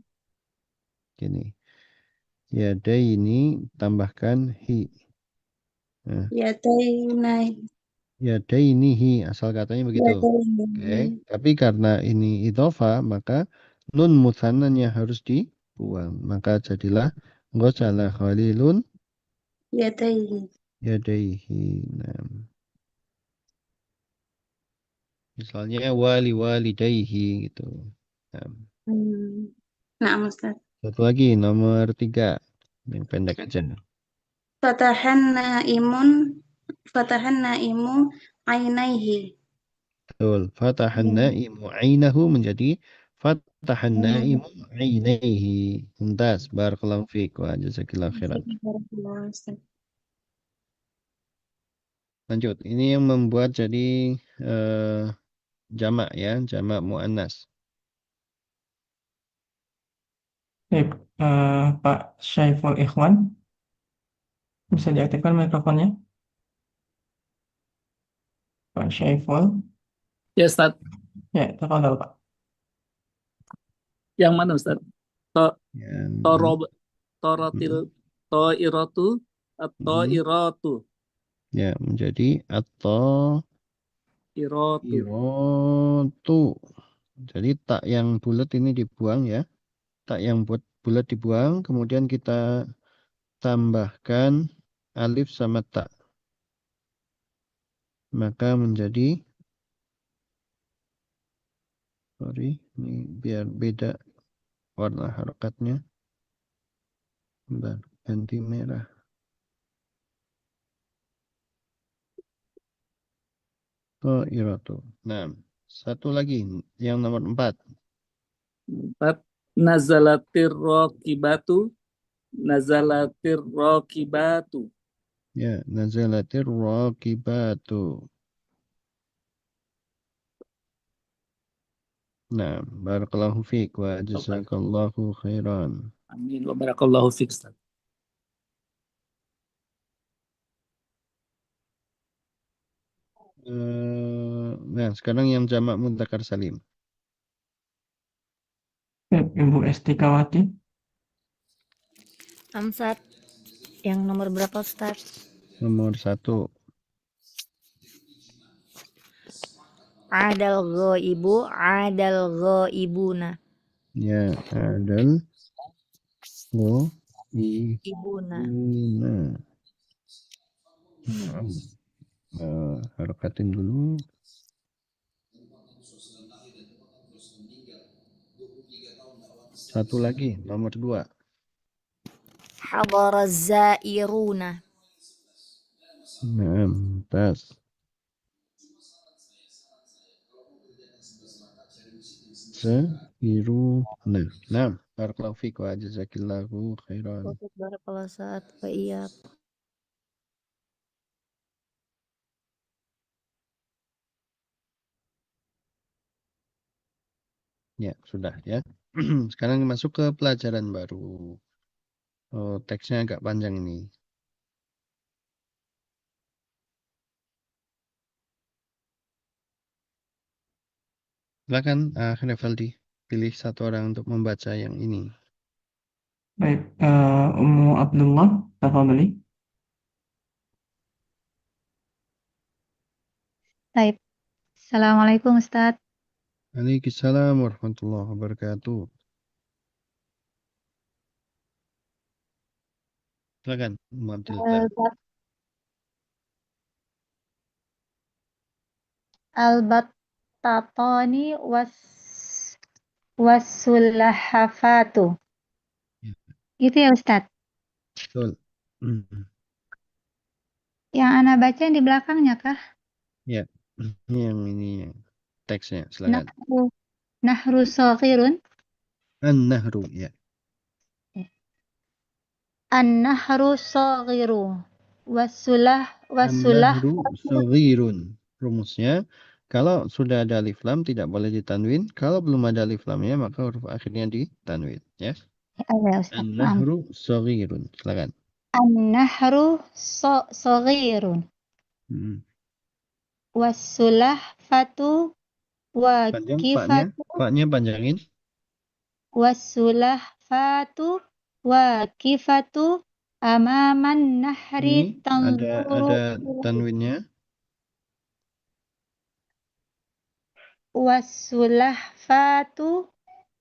Gini. Yadaini tambahkan hi. Nah. Yadainihi, asal katanya begitu. Oke. Tapi karena ini idhofa, maka nun mutsannanya harus dibuang. Maka jadilah ghusala khalilun yadaihi. Nah, misalnya walidayhi gitu. Nah, Nah, Ustaz. satu lagi nomor 3 yang pendek aja. Fatahan naimu ainaihi. Betul. Fatahan naimu ainahu menjadi fatahan naimu ainaihi. Mumtaz. Barakallahu fiik wa jazakillahu khairan. Lanjut. Ini yang membuat jadi jamak ya, jamak muannas. Baik, Pak Syaiful Ikhwan, bisa diaktifkan mikrofonnya? Pak Syaiful. Ya, Ustaz. Ya, tafadhol, Pak. Yang mana, Ustaz? Torotil to'iratu atau iratu. Ya, menjadi atau iratu. Jadi tak yang bulat ini dibuang ya. Tak yang bulat dibuang, kemudian kita tambahkan alif sama tak. Maka menjadi, sorry, ini biar beda warna harokatnya. Bentar, ganti merah. Iratu. Nah, satu lagi yang nomor 4. Nazalatir rokibatu. Ya, nazalatir rokibatu. Nah, barakallahu fiik wa jazakallahu khairan. Amin wa barakallahu fiik, Ustaz. Nah, sekarang yang jamak mudzakkar salim. Ibu Estikawati. Amsat. Yang nomor berapa, Ustaz? Nomor 1. Adal ghaibuna. Ya, adal Ibuna. Harokatin dulu. Satu lagi, nomor 2. Hadaraz zairuna. Nah, tas. Zairuna. Nah, barakallahu fiik wa jazakillahu khairan. Barakallahu saat wa iyyak. Ya, sudah ya. Sekarang masuk ke pelajaran baru. Oh, teksnya agak panjang ini. Silakan, Khnefaldi, pilih satu orang untuk membaca yang ini. Baik, Ummu Abdullah, tafadhali. Baik. Assalamualaikum, Ustaz. Waalaikumsalam warahmatullahi wabarakatuh. Silakan, Ummu Abdullah. Al-battatani wasulahafatu. Gitu ya, Ustaz? Betul. Yang Ana baca yang di belakangnya kah? Ya, yang ini teksnya, silakan. Nahru saghirun. An-nahru, ya. An-nahru saghiru. An-nahru saghirun. Rumusnya, kalau sudah ada alif lam tidak boleh ditanwin. Kalau belum ada alif lamnya maka huruf akhirnya ditanwin, ya. An-nahru saghirun. Silakan. An-nahru saghirun. Wasulahfatu wakifatu. Paknya panjangin. Wasulahfatu wakifatu amaman nahri ada tanwinnya. Wasulahfatu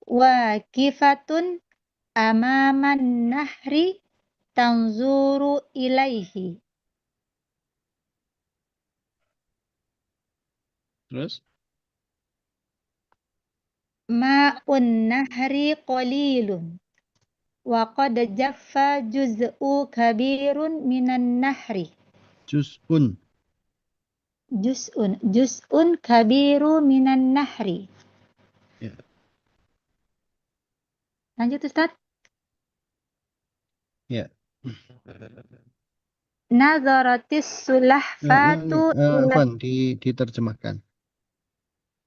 wakifatun amaman nahri tanzuru ilaihi. Wasulahfatu wakifatun amaman nahri tanzuru ilaihi. Wasulahfatu wakifatun amaman nahri tanzuru ilaihi. Wasulahfatu wakifatun amaman nahri tanzuru ilaihi. Wasulahfatu wakifatun amaman nahri tanzuru ilaihi. Wasulahfatu wakifatun amaman nahri tanzuru ilaihi. Wasulahfatu wakifatun amaman nahri tanzuru ilaihi. Terus? Ma'un nahri qalilun. Wa qad jaffa juz'u kabirun minan nahri. Juz'un. Juz'un kabiru minan nahri. Ya. Lanjut Ustaz. Ya. Nazaratis sulahfatu ila Afwan, diterjemahkan.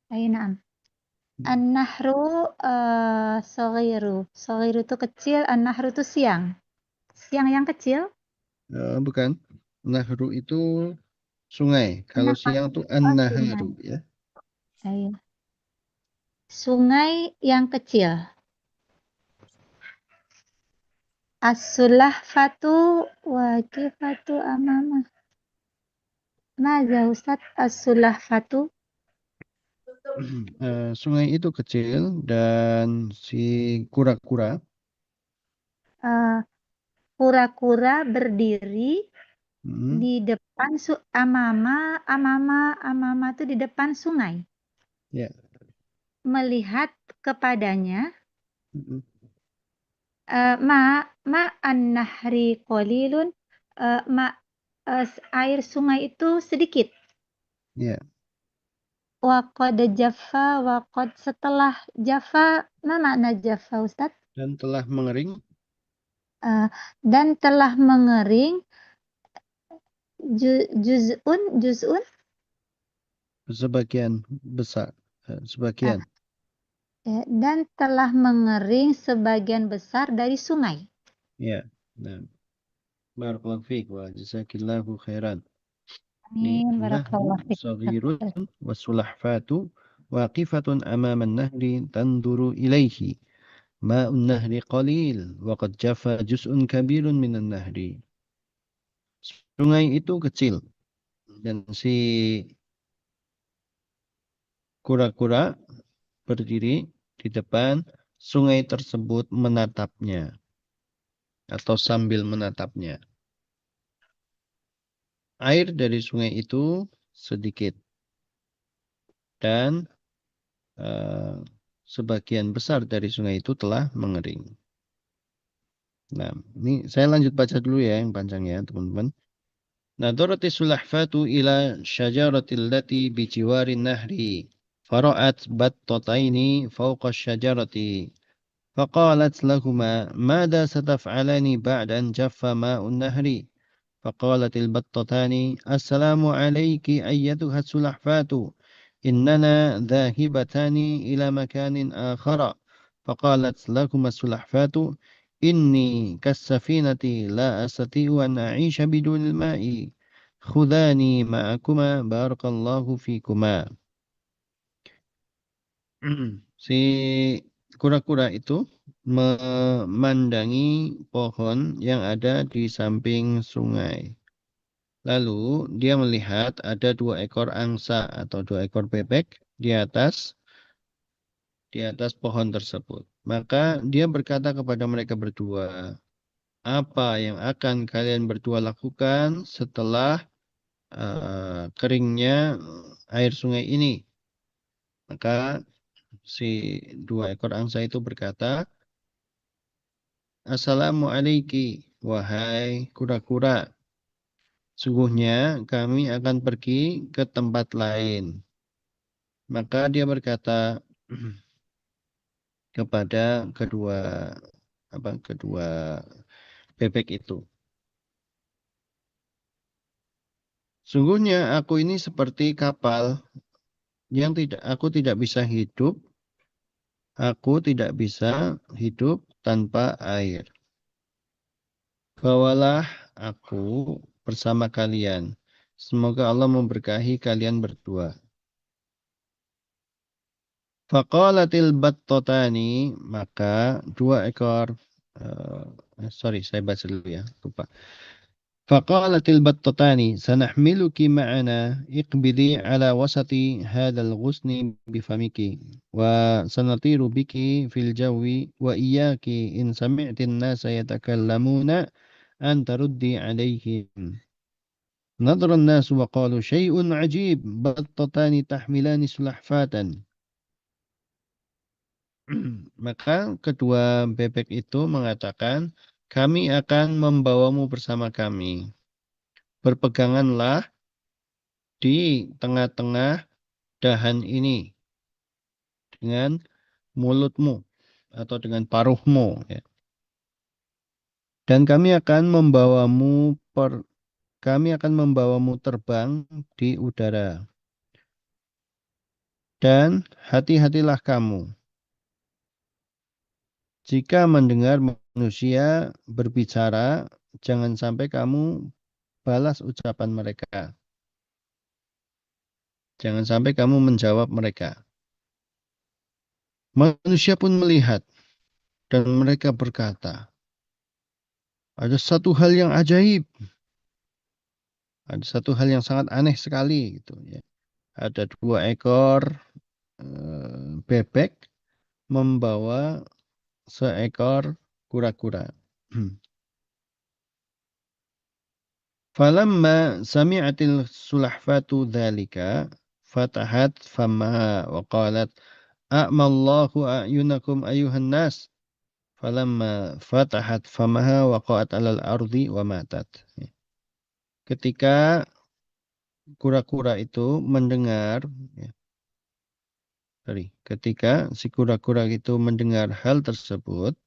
Ainam. An-nahru saghiru. Saghiru itu kecil, an-nahru itu siang. Siang yang kecil. Bukan. Nahru itu sungai. Kalau An-nahru. siang itu Sungai. an-naharu ya. Ayo. Sungai yang kecil. As-sulahfatu waqifatu amama. Maza Ustaz as-sulahfatu? Sungai itu kecil dan si kura-kura Kura-kura berdiri di depan amama itu di depan sungai. ya. Melihat kepadanya ma an-nahri qalilun air sungai itu sedikit. Ya. Wa qad jaffa wa qad setelah jaffa, ma makna jaffa Ustaz? Dan telah mengering. Dan telah mengering juz'un Sebagian besar. Sebagian. Dan telah mengering sebagian besar dari sungai. Ya. Nah. Barakallahu fiik wa jazakillahu khairan. Amin. Barakallahu fiik. Saghirun wasulahfatu waqifatun amama an-nahri tanduru ilaihi. Ma'un nahri qalil wa qad jaffa juz'un kabirun minan nahri. Sungai itu kecil dan si kura-kura berdiri di depan sungai tersebut menatapnya atau sambil menatapnya. Air dari sungai itu sedikit dan sebagian besar dari sungai itu telah mengering. Nah, ini saya lanjut baca dulu ya yang panjang ya, teman-teman. Nadaratis sulahfatu ila syajaratil lati bijiwarin nahri fara'at battataini fawqa syajarati faqalat lahuma mada sataf'alani ba'da an jaffa ma'un nahri فقالت البطتان السلام عليك أيتها السلحفاة إننا ذاهبتان إلى مكان آخر فقالت لكما السلحفاة إني كالسفينة لا أستطيع أن أعيش بدون الماء خذاني معكما بارك الله فيكما. Si kura-kura itu memandangi pohon yang ada di samping sungai. Lalu dia melihat ada 2 ekor angsa atau 2 ekor bebek di atas pohon tersebut. Maka dia berkata kepada mereka berdua, apa yang akan kalian berdua lakukan setelah keringnya air sungai ini? Maka si 2 ekor angsa itu berkata, Assalamualaikum, wahai kura-kura. Sungguhnya kami akan pergi ke tempat lain. Maka dia berkata kepada kedua bebek itu. Sungguhnya aku ini seperti kapal yang aku tidak bisa hidup. Aku tidak bisa hidup tanpa air. Bawalah aku bersama kalian. Semoga Allah memberkahi kalian berdua. Faqalatil battatani, maka 2 ekor saya baca dulu ya, lupa. Faqalatil battatani sanahmiluki ma'ana iqbidi ala wasati hadzal ghusni bifamiki wa sanatiru biki fil jawi wa iyyaki in sami'tin nasa yatakallamuna an taruddi alaihim. Nadharan nas wa qalu syai'un ajib battatani tahmilani sulahfatan. Maka kedua bebek itu mengatakan, kami akan membawamu bersama kami. Berpeganganlah di tengah-tengah dahan ini dengan mulutmu atau dengan paruhmu. Ya. Dan kami akan membawamu terbang di udara. Dan hati-hatilah kamu jika mendengar manusia berbicara, jangan sampai kamu balas ucapan mereka. Jangan sampai kamu menjawab mereka. Manusia pun melihat dan mereka berkata, ada satu hal yang ajaib. Ada satu hal yang sangat aneh sekali. Gitu, ya. Ada 2 ekor bebek membawa seekor kura-kura. Falamma sami'atil sulahfatu dzalika fatahat famaha wa qalat a'mallahu a'yunakum ayuhan nas. Falamma fatahat famaha waqa'at 'alal ardi wa matat. Ketika kura-kura itu mendengar ketika si kura-kura itu mendengar hal tersebut,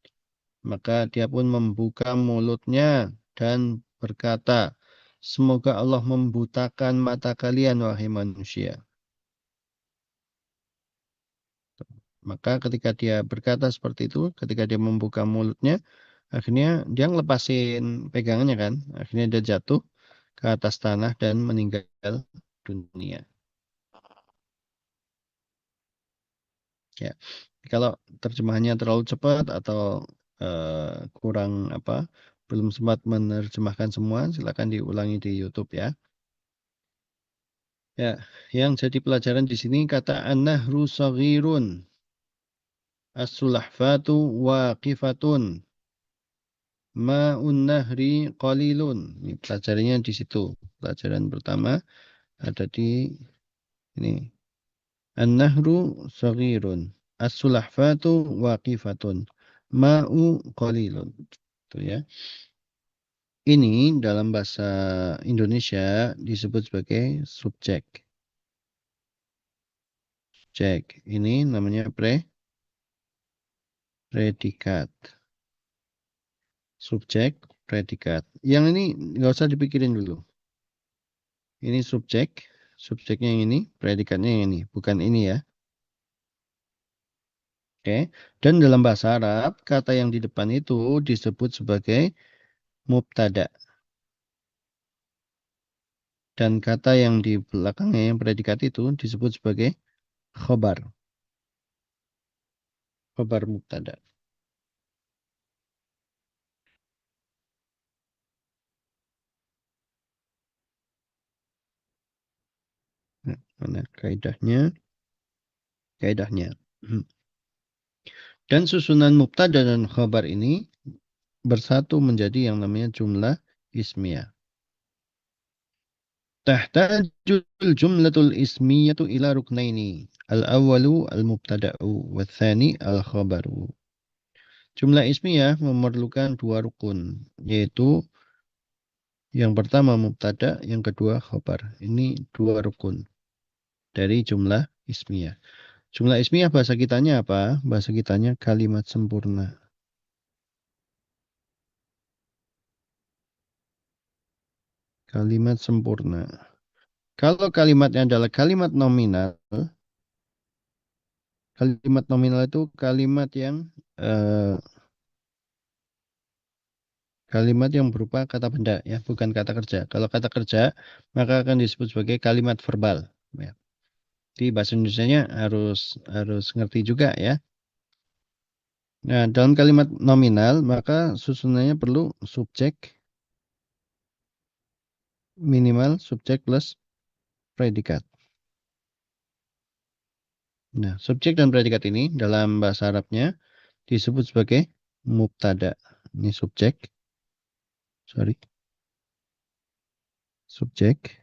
maka dia pun membuka mulutnya dan berkata, semoga Allah membutakan mata kalian, wahai manusia. Maka ketika dia berkata seperti itu, ketika dia membuka mulutnya, akhirnya dia ngelepasin pegangannya kan. Akhirnya dia jatuh ke atas tanah dan meninggal dunia. Ya, kalau terjemahannya terlalu cepat atau kurang belum sempat menerjemahkan semua, silakan diulangi di YouTube ya. Ya, yang jadi pelajaran di sini kata an-nahru saghirun, as-sulahfatu waqifatun, ma'un nahri qalilun. Ini pelajarannya di situ. Pelajaran pertama ada di ini. An-nahru saghirun, as-sulahfatu waqifatun, ma'u qalilun. Itu ya. Ini dalam bahasa Indonesia disebut sebagai subjek. Subjek. Ini namanya predikat. Subjek, predikat. Yang ini nggak usah dipikirin dulu. Ini subjek. Subjeknya yang ini, predikatnya yang ini, bukan ini ya. Oke. Dan dalam bahasa Arab, kata yang di depan itu disebut sebagai mubtada. Dan kata yang di belakangnya yang predikat itu disebut sebagai khobar. Khobar mubtada. Nah, mana kaidahnya? Kaidahnya. Dan susunan mubtada dan khabar ini bersatu menjadi yang namanya jumlah ismiyah. Tahtajul jumlatul ismiyatu ila ruknaini. Al-awwalu al-mubtada'u wa tsani al-khabaru. Jumlah ismiyah memerlukan 2 rukun, yaitu yang pertama mubtada, yang kedua khabar. Ini 2 rukun dari jumlah ismiyah. Jumlah ismiyah bahasa kitanya apa? Bahasa kitanya kalimat sempurna. Kalimat sempurna. Kalau kalimatnya adalah kalimat nominal itu kalimat yang berupa kata benda, ya, bukan kata kerja. Kalau kata kerja, maka akan disebut sebagai kalimat verbal. Ya. Di bahasa Indonesianya harus ngerti juga ya. Nah, dalam kalimat nominal maka susunannya perlu subjek, minimal subjek plus predikat. Nah, subjek dan predikat ini dalam bahasa Arabnya disebut sebagai mubtada. Ini subjek. subjek,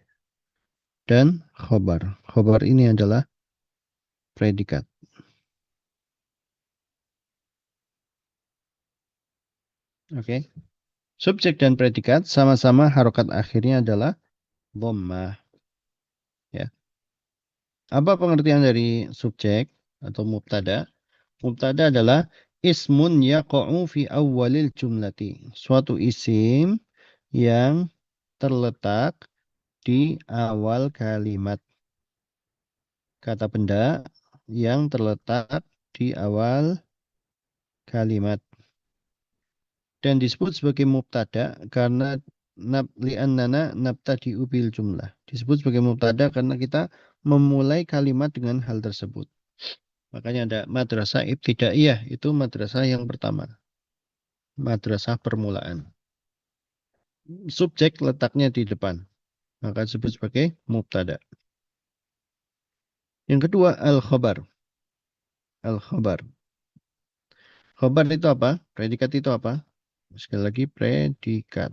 dan khobar. Khobar ini adalah predikat. Oke. Subjek dan predikat sama-sama harokat akhirnya adalah dhammah. Ya. Apa pengertian dari subjek atau mubtada? Mubtada adalah ismun yaqa'u fi awwalil jumlati. Suatu isim yang terletak di awal kalimat. Kata benda yang terletak di awal kalimat. Dan disebut sebagai mubtada karena li'annana nabtadi'u bil jumlah. Disebut sebagai mubtada karena kita memulai kalimat dengan hal tersebut. Makanya ada madrasah ibtidaiyah, itu madrasah yang pertama. Madrasah permulaan. Subjek letaknya di depan. Maka disebut sebagai mubtada. Yang kedua, al-khabar. Al-khabar. Khabar itu apa? Predikat itu apa? Sekali lagi, predikat.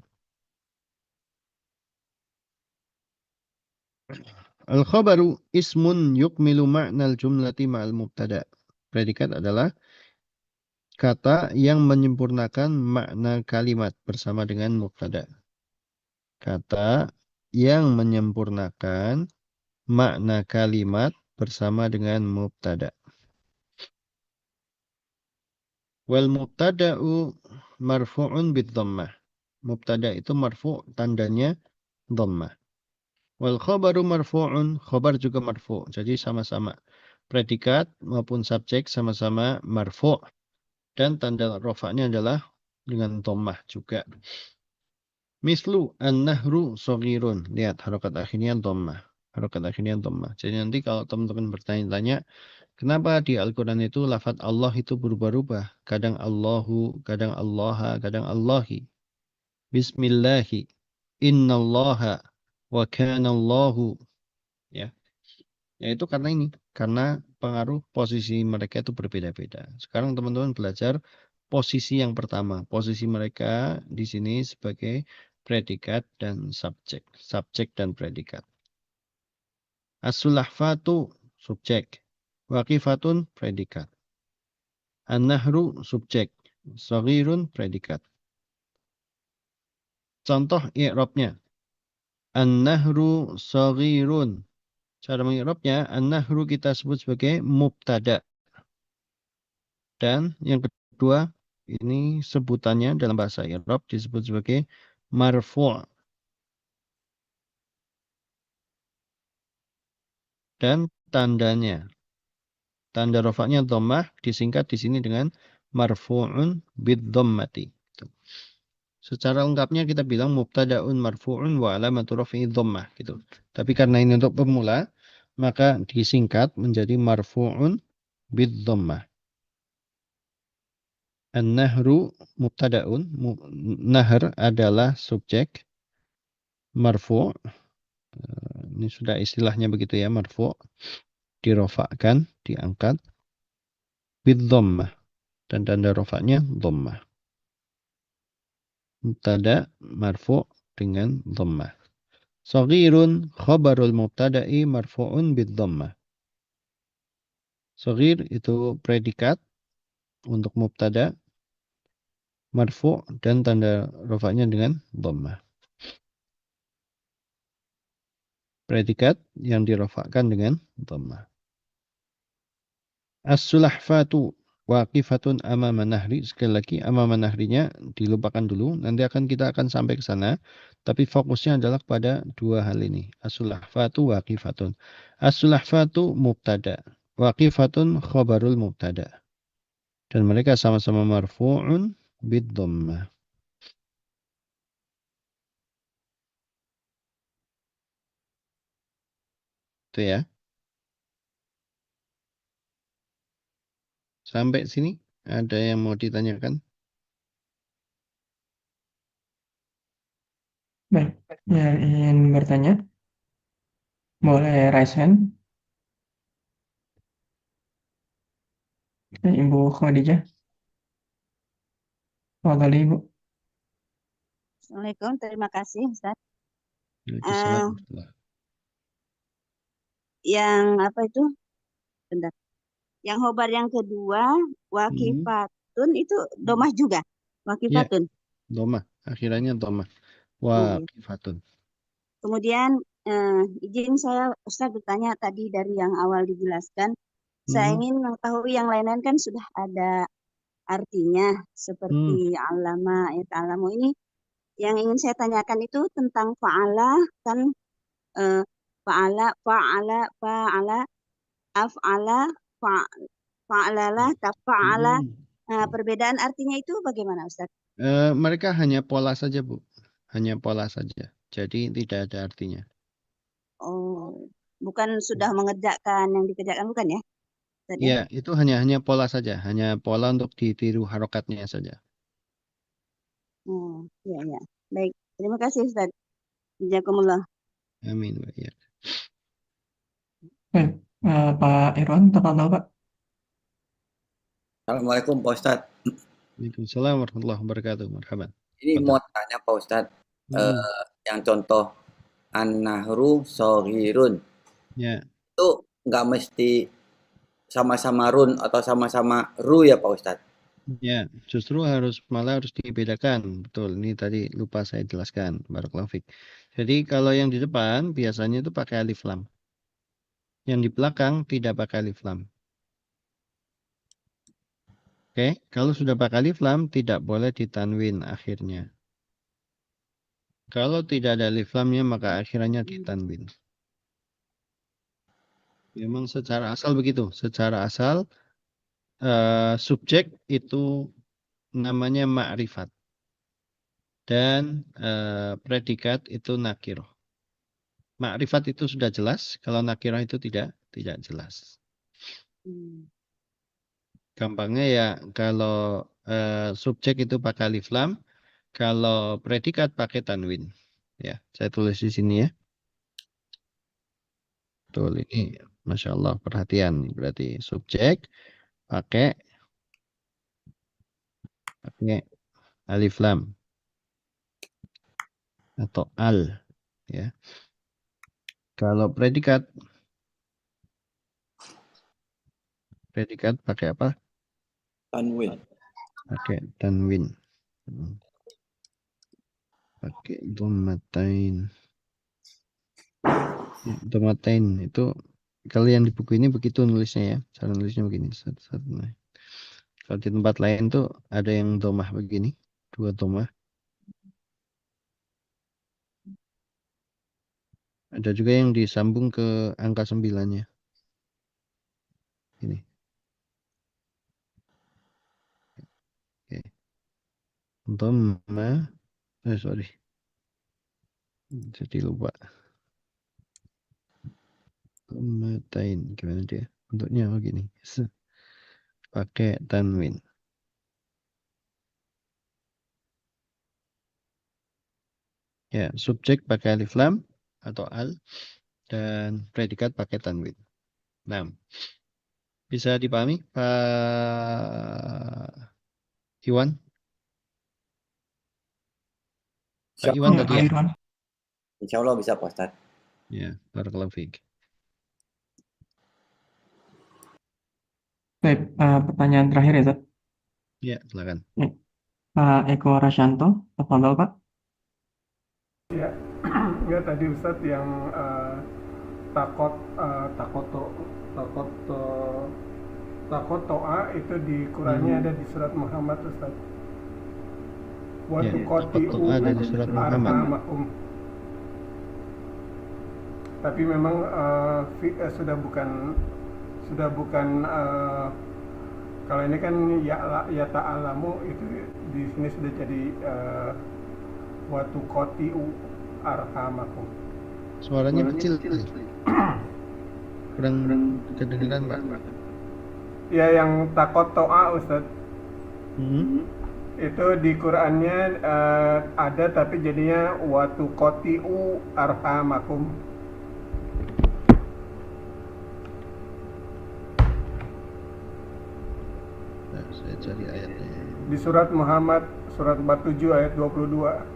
Al-khabaru ismun yukmilu ma'nal jumlati ma'al mubtada. Predikat adalah kata yang menyempurnakan makna kalimat bersama dengan mubtada. Kata yang menyempurnakan makna kalimat bersama dengan mubtada. Wal mubtada'u marfu'un bidhammah. Mubtada itu marfu' tandanya dhammah. Wal khabaru marfu'un, khabar juga marfu'. Jadi sama-sama. Predikat maupun subjek sama-sama marfu'. Dan tanda rofa'nya adalah dengan dhammah juga. Mislu an-nahru shaghirun. Lihat harokat akhirnya dhammah. Harokat akhirnya dhammah. Jadi nanti kalau teman-teman bertanya-tanya, kenapa di Al-Quran itu lafaz Allah itu berubah-ubah? Kadang Allahu, kadang Allaha, kadang Allahi. Bismillahi, innallaha, wa kanallahu. Ya. Yaitu karena ini. Karena pengaruh posisi mereka itu berbeda-beda. Sekarang teman-teman belajar posisi yang pertama. Posisi mereka di sini sebagai predikat dan subjek. Subjek dan predikat. As-sulahfatu subjek. Waqifatun predikat. An-nahru subjek. Shaghirun predikat. Contoh i'rabnya. An-nahru shaghirun. Cara mengi'rabnya, an-nahru kita sebut sebagai mubtada. Dan yang kedua, ini sebutannya dalam bahasa i'rab disebut sebagai marfu'. Dan tandanya. Tanda rofaknya dhammah disingkat di sini dengan marfu'un bid-dhammati. Secara lengkapnya kita bilang mubtada'un marfu'un wa alamatu raf'i dhammah gitu. Tapi karena ini untuk pemula, maka disingkat menjadi marfu'un bid-dhammah. An-nahru mubtada'un, nahr adalah subjek, marfu'. Ini sudah istilahnya begitu ya, marfu'. Dirofakkan, diangkat, bid-dhammah. Dan tanda rofaknya dhammah. Mubtada marfu' dengan dhammah. Shaghirun khabarul mubtada'i marfu'un bid-dhammah. Shaghir itu predikat untuk mubtada, marfu' dan tanda rofaknya dengan dhammah. Predikat yang dirofakkan dengan dhammah. As-sulahfatu waqifatun amama nahri. Sekali lagi amama nahrinya dilupakan dulu. Nanti kita akan sampai ke sana. Tapi fokusnya adalah pada dua hal ini. As-sulahfatu waqifatun. As-sulahfatu mubtada. Waqifatun khabarul mubtada. Dan mereka sama-sama marfu'un bid-dhammah. Itu ya. Sampai sini ada yang mau ditanyakan? Baik, yang ingin bertanya, boleh raise hand. Ibu Khadijah. Fadhali, Ibu. Assalamualaikum, terima kasih Ustaz. Waalaikumsalam Eh, warahmatullahi. yang apa itu? Bentar. Yang khobar yang kedua, wakifatun itu domah juga. Ya, Wakifatun. domah. Akhirannya domah. Oh, iya. Waqifatun. Kemudian izin saya Ustaz bertanya tadi dari yang awal dijelaskan. Saya ingin mengetahui yang lain-lain kan sudah ada artinya seperti alama, yata'alamu ini. Yang ingin saya tanyakan itu tentang fa'ala kan fa'ala, af'ala, fa'alalah, tafa'ala. Nah, perbedaan artinya itu bagaimana Ustaz? Mereka hanya pola saja, Bu. Hanya pola saja. Jadi tidak ada artinya. Oh, bukan sudah mengerjakan yang dikerjakan bukan ya? Ustaz, ya? Ya, itu hanya pola saja. Hanya pola untuk ditiru harokatnya saja. Oh, ya ya. Baik, terima kasih Ustaz. Jazakumullah. Amin. Ya. Baik, Pak Irwan, tafadhol Pak. Assalamualaikum Pak Ustadz. Waalaikumsalam warahmatullahi wabarakatuh. Marhaban. Ini mau tanya Pak Ustadz, yang contoh an-nahru soghirun. Ya. Itu nggak mesti sama-sama run atau sama-sama ru ya Pak Ustadz? Ya, justru malah harus dibedakan. Betul, ini tadi lupa saya jelaskan. Barakallahu fiik. Jadi kalau yang di depan biasanya itu pakai alif lam. Yang di belakang tidak pakai alif lam. Oke, kalau sudah pakai alif lam tidak boleh ditanwin akhirnya. Kalau tidak ada alif lamnya maka akhirnya ditanwin. Memang secara asal begitu. Secara asal subjek itu namanya ma'rifat. Dan predikat itu nakiroh. Ma'rifat itu sudah jelas, kalau nakiroh itu tidak jelas. Gampangnya ya kalau subjek itu pakai alif lam, kalau predikat pakai tanwin. Ya, saya tulis di sini ya. Betul ini, masya Allah perhatian. Berarti subjek pakai alif lam atau al, ya. Kalau predikat pakai apa? Tanwin. Pakai tanwin. Pakai dhammatain. Dhammatain itu kalau yang di buku ini begitu nulisnya ya. Cara nulisnya begini. Kalau di tempat lain tuh ada yang domah begini, 2 domah. Ada juga yang disambung ke angka 9-nya. Ini. Oke. Dhamma. Sorry. Jadi lupa. Dhammatain. Gimana dia? Bentuknya begini. Pakai tanwin. Ya, subjek pakai alif lam atau al dan predikat pakai tanwin. Nah, bisa dipahami Pak Iwan? Pak Iwan tadi ya? Insya Allah bisa Pak Ustadz. Ya, barakallahu fiik. Baik, pertanyaan terakhir ya, Zat. Ya, silakan. Pak Eko Rasyanto, tafadhol Pak. Ya, enggak tadi Ustadz yang takotoa itu di Qurannya ada di surat Muhammad Ustadz. Ya, takotoa ada di surat Muhammad. Tapi memang sudah bukan kalau ini kan ya ta'alamu itu di sini sudah jadi watu kotiu arhamakum. Suaranya kecil. Kurang kedengeran Pak. Ya yang takot to'a Ustadz. Itu di Qurannya ada tapi jadinya watu kotiu arhamakum. Nah, saya cari ayatnya. Di surat Muhammad surat 47 ayat 22.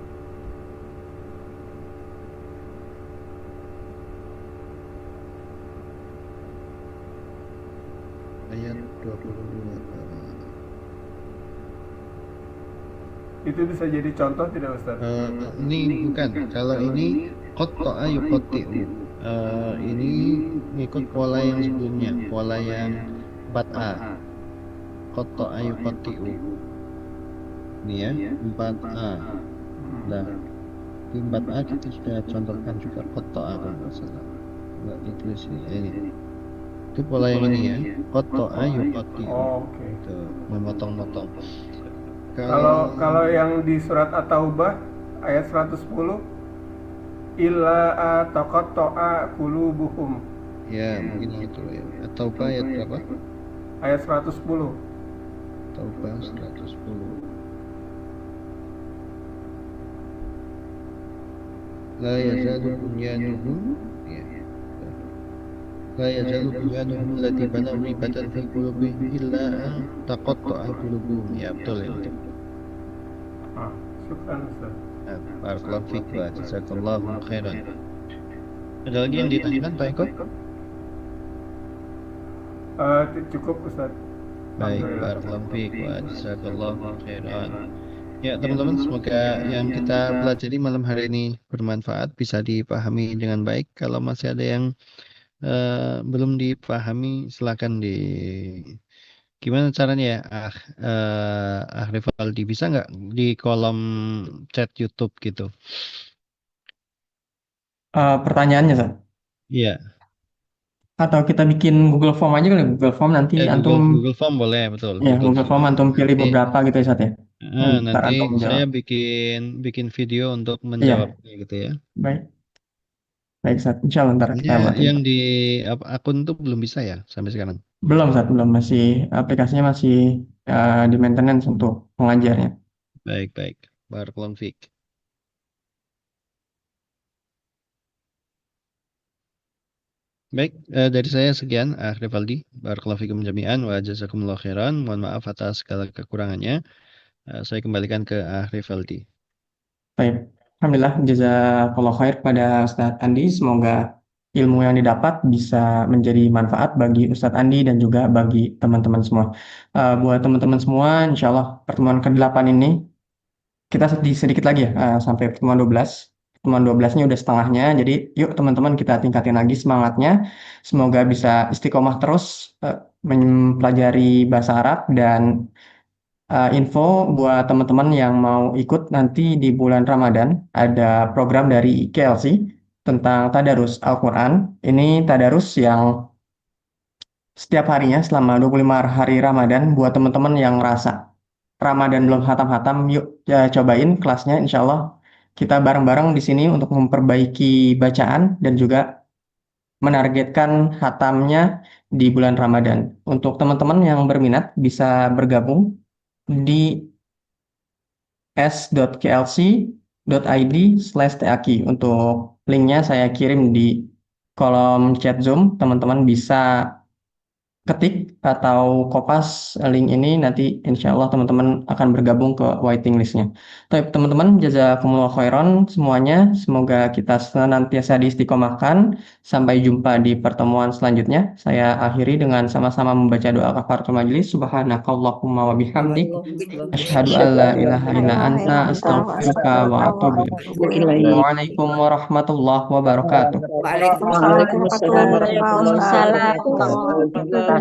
ayat 22. Itu bisa jadi contoh tidak Ustaz? Ini bukan. Kalau ini qatta'a yuqatti'u. Ini ngikut pola yang sebelumnya, pola yang 4A. Qatta'a yuqatti'u. Ini ya, 4A. Nah, di 4A kita sudah contohkan juga qatta'a kalau nggak salah. Nggak ditulis ini. Itu pola yang ini ya. Qatta'a yuqatti'u. Oh, oke. Itu memotong-motong. Kalau yang di surat At-Taubah ayat 110 illa taqatta'a qulubuhum. Ya, mungkin gitu ya. At-Taubah ayat berapa? Ayat 110. Taubah 110. La yazalu bunyanuhum ya. La yazalu bunyanuhum allati banaw ribatan fi qulubihim illa an taqatta'a qulubuhum. Ya, betul ya. Syukran Ustaz. Barakallahu fiik wa jazakallahu khairan. Ada lagi yang ditanyakan Pak Eko? Cukup Ustaz. Baik, barakallahu fiik wa jazakallahu khairan. Ya, teman-teman, semoga yang kita pelajari malam hari ini bermanfaat, bisa dipahami dengan baik. Kalau masih ada yang belum dipahami, silakan gimana caranya ya, Rivaldi, bisa nggak di kolom chat YouTube gitu? Pertanyaannya, Ustaz? Iya. Atau kita bikin Google Form aja kali, Google Form nanti Ya, antum Google Form boleh, betul. ya Google Form antum pilih beberapa gitu ya, Ustaz ya. Ntar Nanti antum saya jawab. bikin video untuk Iya, menjawabnya gitu ya. baik. Baik, Ustaz. Insyaallah ntar kita buat itu. Yang di akun tuh belum bisa ya sampai sekarang? Belum, Ustaz, belum. Aplikasinya masih di maintenance untuk pengajarnya. Baik. Barakallahu fiik. Baik, dari saya sekian, Rivaldi. Barakallahu fikum jami'an wa jazakumullahu khairan. Mohon maaf atas segala kekurangannya. Saya kembalikan ke Rivaldi. Baik. Alhamdulillah, jazakallahu khair kepada Ustadz Andi. Semoga ilmu yang didapat bisa menjadi manfaat bagi Ustadz Andi dan juga bagi teman-teman semua. Buat teman-teman semua, insya Allah pertemuan ke-8 ini kita sedikit lagi ya, sampai pertemuan 12. Pertemuan 12-nya udah setengahnya, jadi yuk teman-teman kita tingkatin lagi semangatnya. Semoga bisa istiqomah terus mempelajari bahasa Arab. Dan info buat teman-teman yang mau ikut nanti di bulan Ramadan, ada program dari KLC tentang Tadarus Al-Quran. Ini Tadarus yang setiap harinya selama 25 hari Ramadan. Buat teman-teman yang ngerasa Ramadan belum hatam-hatam, yuk cobain kelasnya. Insya Allah kita bareng-bareng di sini untuk memperbaiki bacaan dan juga menargetkan hatamnya di bulan Ramadan. Untuk teman-teman yang berminat bisa bergabung di s.klc.id/TAQ. Untuk linknya saya kirim di kolom chat Zoom. Teman-teman bisa ketik atau kopas link ini, nanti insya Allah teman-teman akan bergabung ke waiting listnya. Tapi teman-teman, jazakumullah khairan semuanya. Semoga kita senantiasa diistiqomahkan. Sampai jumpa di pertemuan selanjutnya. Saya akhiri dengan sama-sama membaca doa kafaratul majelis. Subhanakallahumma wa bihamdik, asyhadu an la ilaha illa anta, astaghfiruka wa atubu ilaik. Waalaikumsalam warahmatullahi wabarakatuh. Waalaikumsalam warahmatullahi wabarakatuh.